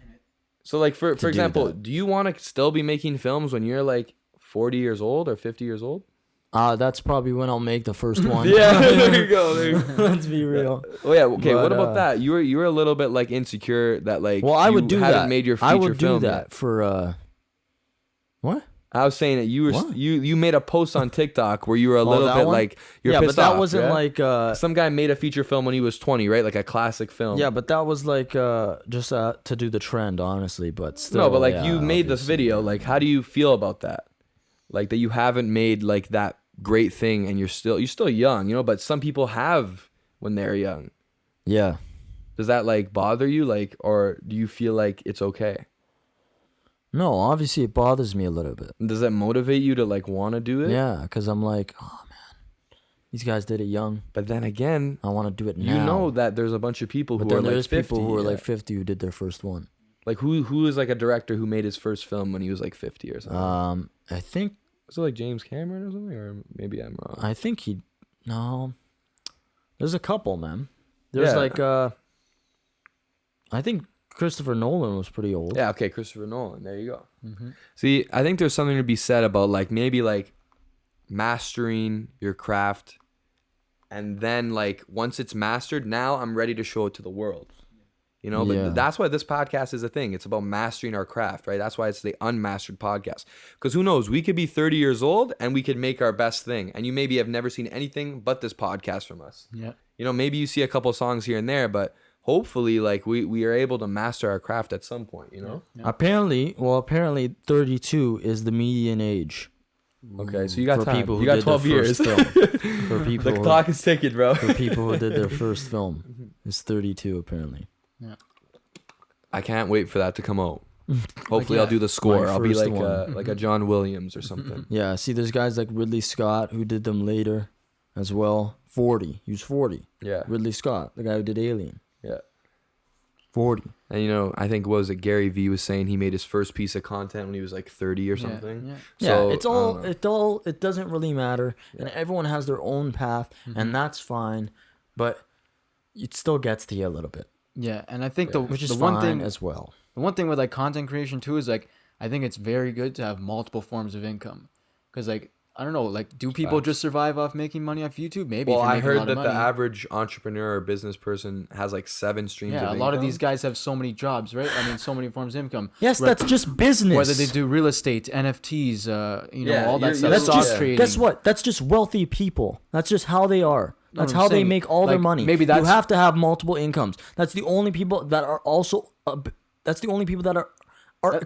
So like for do example, that. do you want to still be making films when you're like 40 years old or 50 years old? That's probably when I'll make the first one. there you go. There you go. Let's be real. Oh yeah, okay. But, what about that? You were a little bit like insecure that like Well, I would do you hadn't that. made your feature I would do film that yet. for what? I was saying that you were What? you made a post on TikTok where you were a little that bit one? like you're Yeah, pissed but that off, wasn't yeah? like Some guy made a feature film when he was 20, right? Like a classic film. yeah, but that was like just to do the trend, honestly. But still, No, but like yeah, you made this obviously. video. Like, how do you feel about that? Like that you haven't made like that great thing, and you're still young, But some people have when they're young. Yeah. Does that like bother you? Like, or do you feel like it's okay? No, obviously it bothers me a little bit. Does that motivate you to like want to do it? Yeah, because I'm like, oh man, these guys did it young. But then again, I want to do it now. you know that there's a bunch of people but who then are like there's 50. people who are yeah. like 50 who did their first one. Like who is like a director who made his first film when he was like 50 or something? I think Was it like James Cameron or something? Or maybe I'm wrong. no. There's a couple, man. There's Yeah. like I think Christopher Nolan was pretty old. Yeah, okay, Christopher Nolan. There you go. Mm-hmm. See, I think there's something to be said about like maybe like mastering your craft, and then like once it's mastered, now I'm ready to show it to the world. But Yeah. that's why this podcast is a thing. It's about mastering our craft, right? That's why it's the Unmastered Podcast. Because who knows? We could be 30 years old and we could make our best thing. And you maybe have never seen anything but this podcast from us. Yeah. Maybe you see a couple songs here and there, but hopefully like we are able to master our craft at some point, Yeah. Apparently 32 is the median age. Okay, so you got for time. people who You got did 12 their years. first film. For people The who, clock is ticking, bro. for people who did their first film, it's 32 apparently. I can't wait for that to come out. Hopefully I'll do the score. my I'll be first like one. like a John Williams or something. Yeah, see, there's guys like Ridley Scott who did them later, as well. 40, he was 40. Yeah. Ridley Scott, the guy who did Alien, Yeah. 40. And I think what was it Gary Vee was saying he made his first piece of content when he was like 30 or something. Yeah. So, Yeah, it's I don't know. it doesn't really matter, and everyone has their own path, and that's fine. But it still gets to you a little bit, Yeah, and I think which is the fine one thing as well. the one thing with like content creation too is like I think it's very good to have multiple forms of income, because like I don't know, like do people Facts. just survive off making money off YouTube? Maybe. Well, if you're I making a heard lot that of the money. average entrepreneur or business person has like 7 streams of Yeah, a income. lot of these guys have so many jobs, right? I mean, so many forms of income. Yes, Where- that's just business. whether they do real estate, NFTs, Yeah, all that you're- stuff, That's stock just trading. guess what? That's just wealthy people. That's just how they are. That's I'm how they saying, make all their like, money. maybe you that's- have to have multiple incomes. That's the only people that are also. That's the only people that are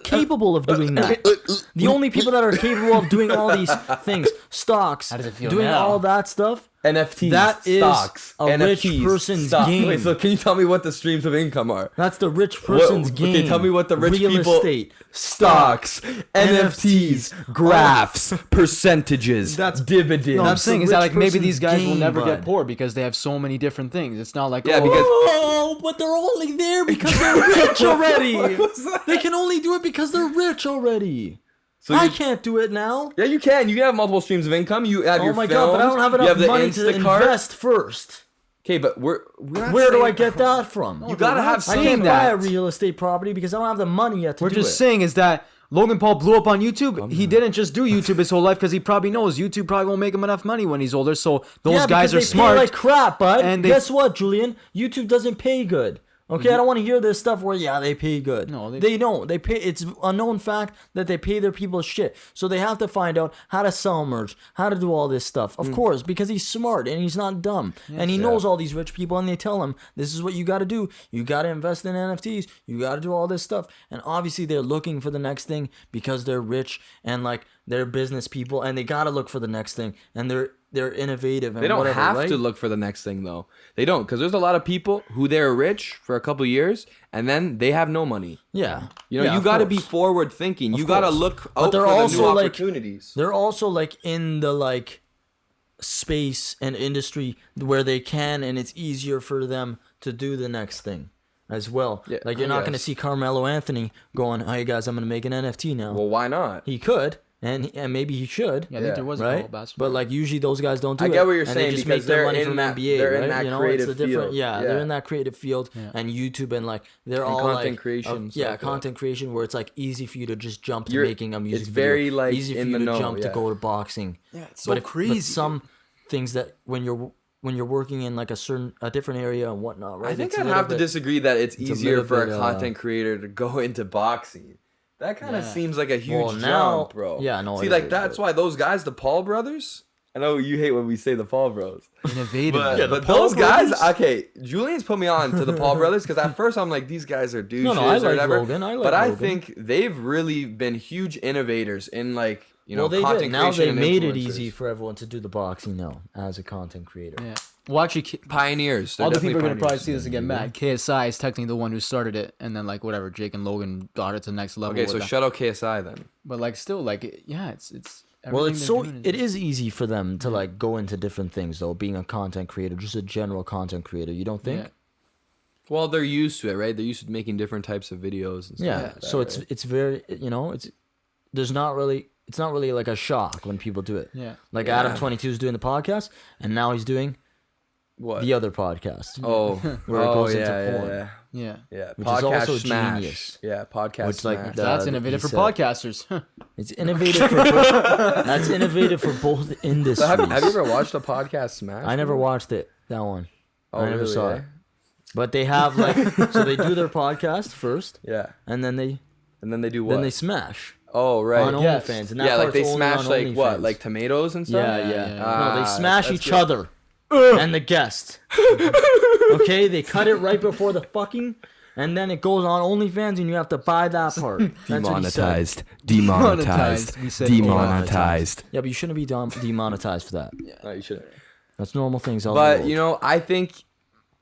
capable of doing that. The only people that are capable of doing all these things, stocks, How does it feel doing now? all that stuff. NFTs, That is stocks, a rich NFTs, person's stocks. game. Wait, so can you tell me what the streams of income are? That's the rich person's game. Okay, tell me what the rich Real people... estate, Stocks, NFTs, graphs, percentages, That's- dividends. No, I'm That's saying the is that rich like maybe these person's guys will game, never bud. get poor because they have so many different things. It's not like Yeah, oh, because- Oh, but they're only there because they're rich already. They can only do it because they're rich already. So I you- can't do it now. Yeah, you can. You can have multiple streams of income. You have Oh your my god, but I don't have films, you enough the money to Instacart. invest first. Okay, but we're not Where do saying- I get that from? You gotta have I some. can't buy that. a real estate property because I don't have the money yet to we're do just it. saying is that Logan Paul blew up on YouTube. He didn't just do YouTube his whole life because he probably knows YouTube probably won't make him enough money when he's older. So those Yeah, guys are because they smart. pay like crap, bud. and And they- guess what, Julian? YouTube doesn't pay good. Okay, I don't want to hear this stuff where they pay good. No, they don't. They pay. It's a known fact that they pay their people shit. So they have to find out how to sell merch, how to do all this stuff. Of course, because he's smart and he's not dumb, and he knows all these rich people, and they tell him this is what you got to do. You got to invest in NFTs. You got to do all this stuff. And obviously, they're looking for the next thing because they're rich and like they're business people, and they got to look for the next thing, and they're innovative. And They don't whatever, have right? to look for the next thing though. They don't, because there's a lot of people who they're rich for a couple years and then they have no money. Yeah, You know, Yeah, you of got to be course. forward thinking. You got to course. look But out they're for the new also, like- opportunities. They're also like in the like space and industry where they can, and it's easier for them to do the next thing as well. Yeah, Like you're I not going to guess. see Carmelo Anthony going, "Hey guys, I'm going to make an NFT now." Well, why not? He could, and maybe he should. yeah, I think there was a Right, couple basketball. but like usually those guys don't do I it. get what you're and saying they just because make their they're money in from that- NBA, they're right? in that you know, creative it's a different, field. yeah, Yeah. they're in that creative field, and YouTube and like they're all content like creation and yeah, stuff, yeah. content creation where it's like easy for you to just jump to You're- making a music it's very, video, like, easy for in you the to know, jump to yeah. go to boxing. Yeah, it's but so crazy, But some things that when you're working in like a different area and whatnot, right? I think it's a I'd little have to bit- disagree that it's a easier little for bit, a content creator to go into boxing. That kind of Yeah. seems like a huge Well, now- jump, bro. yeah, no, See, it like is, that's but- why those guys, the Paul brothers. I know you hate when we say the Paul bros, innovative. but, man. but Paul those guys, brothers? okay. Julian's put me on to the Paul brothers because at first I'm like, these guys are douches I or like whatever. Logan, I like but I Logan. think they've really been huge innovators in like well, they content did. Now creation they and made it influencers. easy for everyone to do the boxing now as a content creator. Yeah. Well, actually, Pioneers. They're all the definitely people are gonna probably pioneers. see this and get mad. KSI is technically the one who started it, and then like whatever, Jake and Logan got it to the next level. Okay, with so that. shout out KSI then. But like still, like yeah, it's. Well, everything it's they're so doing it is easy for them to like go into different things though. Being a content creator, just a general content creator, you don't think? Yeah. Well, they're used to it, right? They're used to making different types of videos and stuff. Yeah. like that, So right? it's very it's not really like a shock when people do it. Yeah. Like Yeah. Adam 22 is doing the podcast, and now he's doing what? the other podcast, Oh, Where it goes into yeah, porn. yeah, Yeah. yeah. Which is podcast also smash. genius. Yeah, podcast Which, like, smash. the- That's he innovative for said- podcasters. It's innovative for both, that's innovative for both industries. So have you ever watched a podcast smash? I never watched it. That one. Oh, I never really, saw eh? it. But they have like so they do their podcast first, Yeah, and then they what? smash Oh, right. on Yes. OnlyFans, and that Yeah, like part's they only smash on like what, OnlyFans. like tomatoes and stuff. Yeah, Yeah, yeah. yeah, No, Ah, they smash that's each good. other and the guest. Okay, they cut it right before the fucking, and then it goes on OnlyFans, and you have to buy that part. That's what he said. Demonetized. We said Demonetized. Yeah, but you shouldn't be demonetized for that. No, you shouldn't. That's normal things. All But you know, I think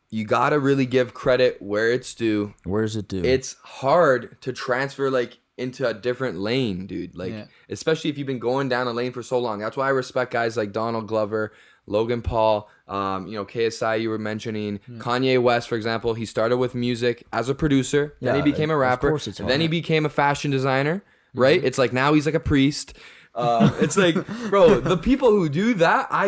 you gotta really give credit where it's due. where's it due? It's hard to transfer like into a different lane, dude. Like Yeah. especially if you've been going down a lane for so long. That's why I respect guys like Donald Glover, Logan Paul, KSI you were mentioning, Kanye West, for example. He started with music as a producer, then he Yeah, became a of rapper, course it's then he hard. became a fashion designer, right? It's like now he's like a priest. It's like, bro, the people who do that, I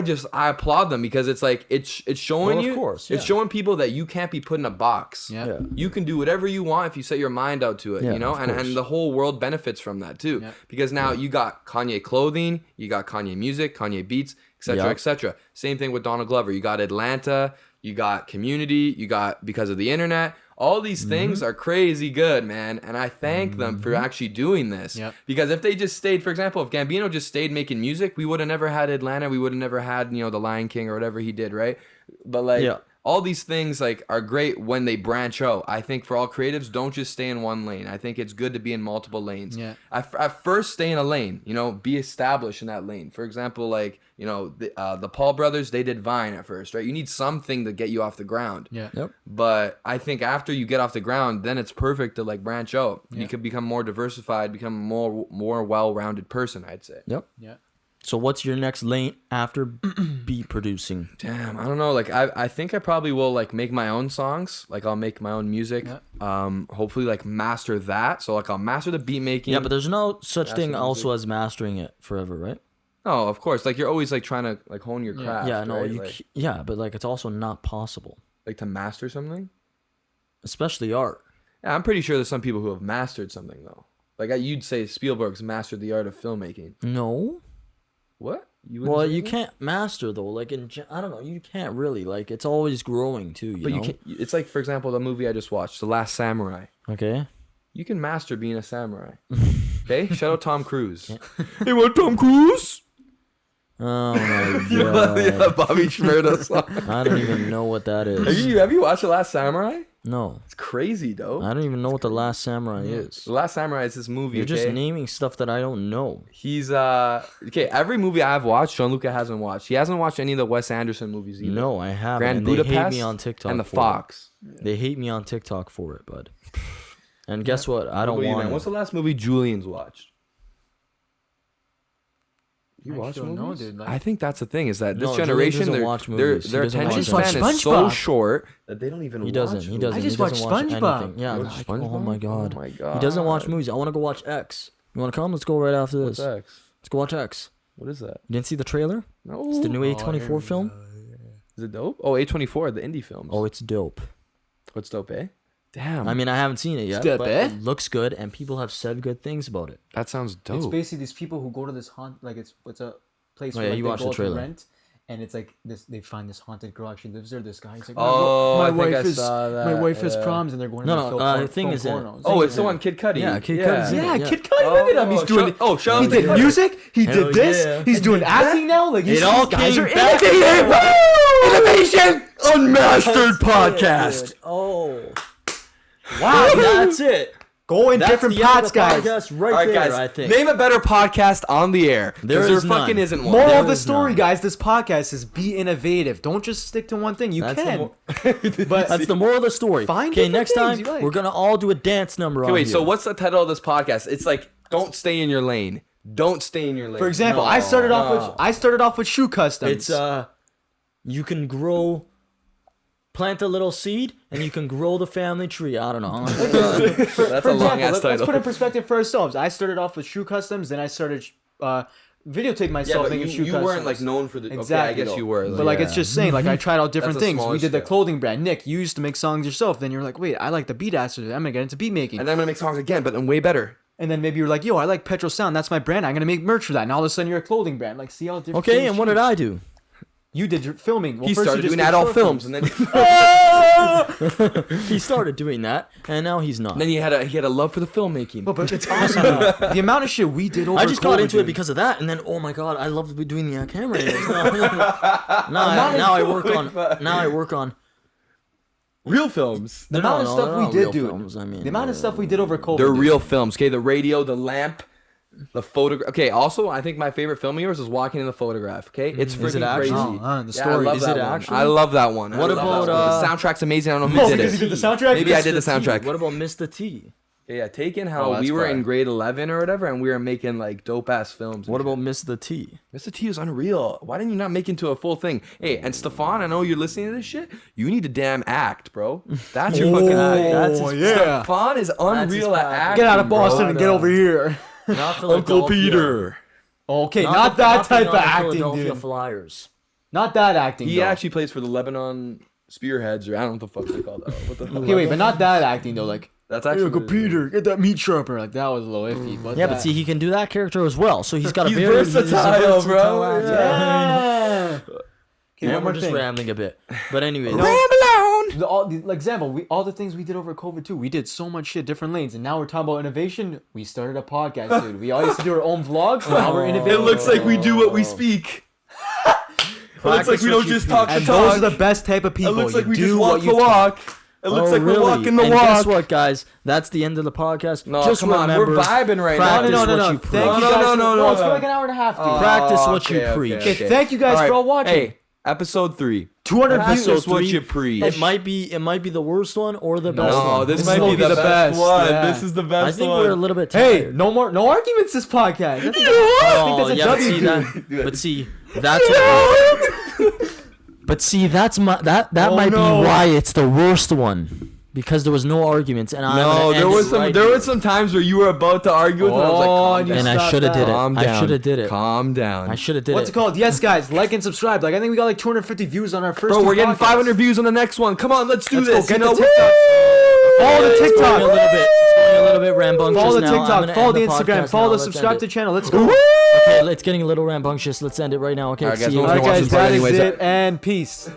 applaud them because it's like it's showing Well, of you, course, it's yeah. showing people that you can't be put in a box. Yeah. Yeah. You can do whatever you want if you set your mind out to it, Yeah, you know, of and course. the whole world benefits from that too, Yeah. because now you got Kanye clothing, you got Kanye music, Kanye beats, etc., Yeah. etc. Same thing with Donald Glover. You got Atlanta, you got Community, you got Because of the Internet. All these things are crazy good, man. And I thank them for actually doing this. Yep. Because if they just stayed, for example, if Gambino just stayed making music, we would have never had Atlanta. We would have never had, The Lion King or whatever he did, right? But like all these things like are great when they branch out. I think for all creatives, don't just stay in one lane. I think it's good to be in multiple lanes. Yeah. At first, stay in a lane. Be established in that lane. For example, like the Paul brothers, they did Vine at first, right? You need something to get you off the ground. Yeah. Yep. But I think after you get off the ground, then it's perfect to like branch out. You could become more diversified, become a more well-rounded person, I'd say. Yep. Yeah. So what's your next lane after beat producing? Damn, I don't know. Like I think I probably will like make my own songs. Like I'll make my own music. Yeah. Hopefully like master that. So like I'll master the beat making. Yeah, but there's no such Master thing music. also as mastering it forever, right? Oh, of course. Like you're always like trying to like hone your craft. Yeah, no, right? but like it's also not possible, like to master something. especially art. Yeah, I'm pretty sure there's some people who have mastered something though. Like you'd say Spielberg's mastered the art of filmmaking. No. What? Wouldn't Well, say you that? can't master though. Like I don't know. You can't really. Like it's always growing too. But you can. It's like for example the movie I just watched, The Last Samurai. Okay. You can master being a samurai. Okay, shout out Tom Cruise. Hey, what Tom Cruise? Oh my god. Yeah, Bobby Shmurda song. I don't even know what that is. Have you watched The Last Samurai? No. It's crazy, though. I don't even know what The Last Samurai is. The Last Samurai is this movie. You're just okay? naming stuff that I don't know. He's okay. Every movie I've watched, Gianluca hasn't watched. He hasn't watched any of the Wes Anderson movies either. No, I haven't. Grand and Budapest they hate me on TikTok and The for Fox. It. They hate me on TikTok for it, bud. And guess what? I don't What about you, want man? it. What's the last movie Julian's watched? You I watch don't know, movies? dude. Like- I think that's the thing is that this No, Julian generation, doesn't watch their movies. He their doesn't attention watch span anything. is so SpongeBob. short that they don't even He watch doesn't. He movies. doesn't. I He just doesn't watched watch SpongeBob. anything. Yeah. You no, watch oh my SpongeBob? god. Oh my He doesn't watch God. movies. I want to go watch X. You want to come? Let's go right after this. What's X? Let's go watch X. What is that? You didn't see the trailer? No. It's the new here A24 we film. Is it dope? Oh, A24, the indie films. Oh, it's dope. What's dope, eh? Damn. I mean, I haven't seen it yet, dope, but eh? it looks good, and people have said good things about it. that sounds dope. It's basically these people who go to this like it's a place Oh, where yeah, like, you they watched go the to trailer. rent, and it's like this. They find this haunted girl actually lives there. This guy, he's like, Oh, my I think I wife is saw that, my wife has yeah. proms, and they're going. No, to no, film the thing is that- pornos. Oh, it's Yeah. the one Kid Cudi. Yeah, Kid Cudi's in it. Yeah, Yeah. Kid Cudi, look at him. He's doing. shout He out did to Kid. music. He Hell did this. yeah. He's doing acting now. Like It all guys came are back. innovative. Innovation. Unmastered Podcast. Podcast. Oh. Wow, that's it. Go in That's different the end of pots, the guys. podcast right All right, there, guys. I think. Name a better podcast on the air. There There is none. fucking isn't one. Moral There of the is story, none. guys. This podcast is be innovative. Don't just stick to one thing. You That's the can, mo- but That's the moral of the story. Find Okay, different next things time you like. we're gonna all do a dance number on Okay, wait. here. So what's the title of this podcast? It's like, don't stay in your lane. Don't stay in your lane. For example, No, I started off with shoe customs. It's you can plant a little seed and you can grow the family tree. I don't know. that's a For long example, ass let's title. put in perspective for ourselves. I started off with shoe customs, then I started videotaping Yeah, myself but making shoe you customs. weren't like known for the. Exactly. Okay, I guess you were. But like it's just saying, like I tried out different That's a things. We smaller did the scale. clothing brand. Nick, you used to make songs yourself. Then you're like, wait, I like the beat aster. I'm gonna get into beat making. And then I'm gonna make songs again, but then way better. And then maybe you're like, yo, I like Petro Sound. That's my brand. I'm gonna make merch for that. And all of a sudden you're a clothing brand. Like, see how different. Okay, things and what did change. I do? You did your filming. Well, He first you started just doing did adult short films, and then He started doing that, and now he's not. then he had a love for the filmmaking. But it's awesome. the amount of shit we did over I just got COVID, into it dude. because of that, and then oh my god, I love doing the camera. now I work on Real films. the amount of No, stuff they're we not did, real dude. films, I mean, the amount of stuff we did over COVID. They're dude. real films. Okay, the radio, the lamp, the photograph. Okay, also I think my favorite film of yours is Walking in the Photograph. Okay, it's Is it freaking actually? crazy. The Yeah, story. I love Is that it one. actually? I love that one. What I love about, that one. The soundtrack's amazing. I don't know who Oh, did because it. you did the soundtrack? Maybe I did the Mr. T. soundtrack. What about Mr. T? Yeah, taking Oh, how that's we were fire. in grade 11 or whatever, and we were making like dope ass films. What about Mr. T? Mr. T is unreal. Why didn't you not make it into a full thing? Hey, and Stefan, I know you're listening to this shit. You need to damn act, bro. That's your fucking act. That's Oh, his- yeah. Stefan is unreal at package. acting. Get out of Boston bro. and get over here. Not Uncle Peter. Okay, not that type of acting, Philadelphia dude. Flyers. Not that acting. He though. actually plays for the Lebanon Spearheads, or I don't know what the fuck they call that. What the hell? Okay, wait, but not that acting though. Like, That's hey, actually Uncle what it is. Peter, get that meat sharpener. Like that was a little iffy. But Yeah, but see, he can do that character as well. So he's got a He's very versatile, bro. actor. yeah. Okay, Yeah, one we're more just thing. rambling a bit. But anyway, No. Ramble on. Like example, all the things we did over COVID too. We did so much shit, different lanes, and now we're talking about innovation. We started a podcast, dude. We all used to do our own vlogs. Now we're innovating. It looks like we do what we speak. It looks like we don't just talk the and talk. those are the best type of It people. looks like You we do just what walk you the walk. It looks like we're walking the and walk. guess what, guys? That's the end of the podcast. No, just come on, remember, we're vibing right now. practice No. what you Thank preach. you No, guys. no, It's for like an hour and a half, dude. Practice what you preach. Okay, thank you guys All right, for all watching. Hey, episode 3. 200 views. Episode Practice what 3, you preach. It might be the worst one or the best No, one. this This might will be be the the best best, one. yeah. This is the best I think one. we're a little bit Hey, tired. no arguments this podcast. I think that's a yeah, W, see dude. that, but see that's but see that's that Oh, might no. be why it's the worst one, because there was no arguments, and No, there was some times where you were about to argue with, and I was like, Oh, calm and you down. and I stop should have that. did it. Calm I down. should have did it. Calm down. I should have did What's it. it called? Yes, guys, like and subscribe. Like I think we got like 250 views on our first. Bro, two we're getting podcasts. 500 views on the next one. Come on, let's do Let's go. this. Get you the know? TikTok. Follow the It's going TikTok. a little bit. It's going a little bit rambunctious Follow the now. I'm TikTok. gonna Follow end the Instagram. podcast Follow now. the Let's subscribe end to it. the channel. Let's go. Okay, it's getting a little rambunctious. Let's end it right now. Okay, Alright, guys, see you. no All one's right, gonna guys, watch this part that is anyways. it, and peace.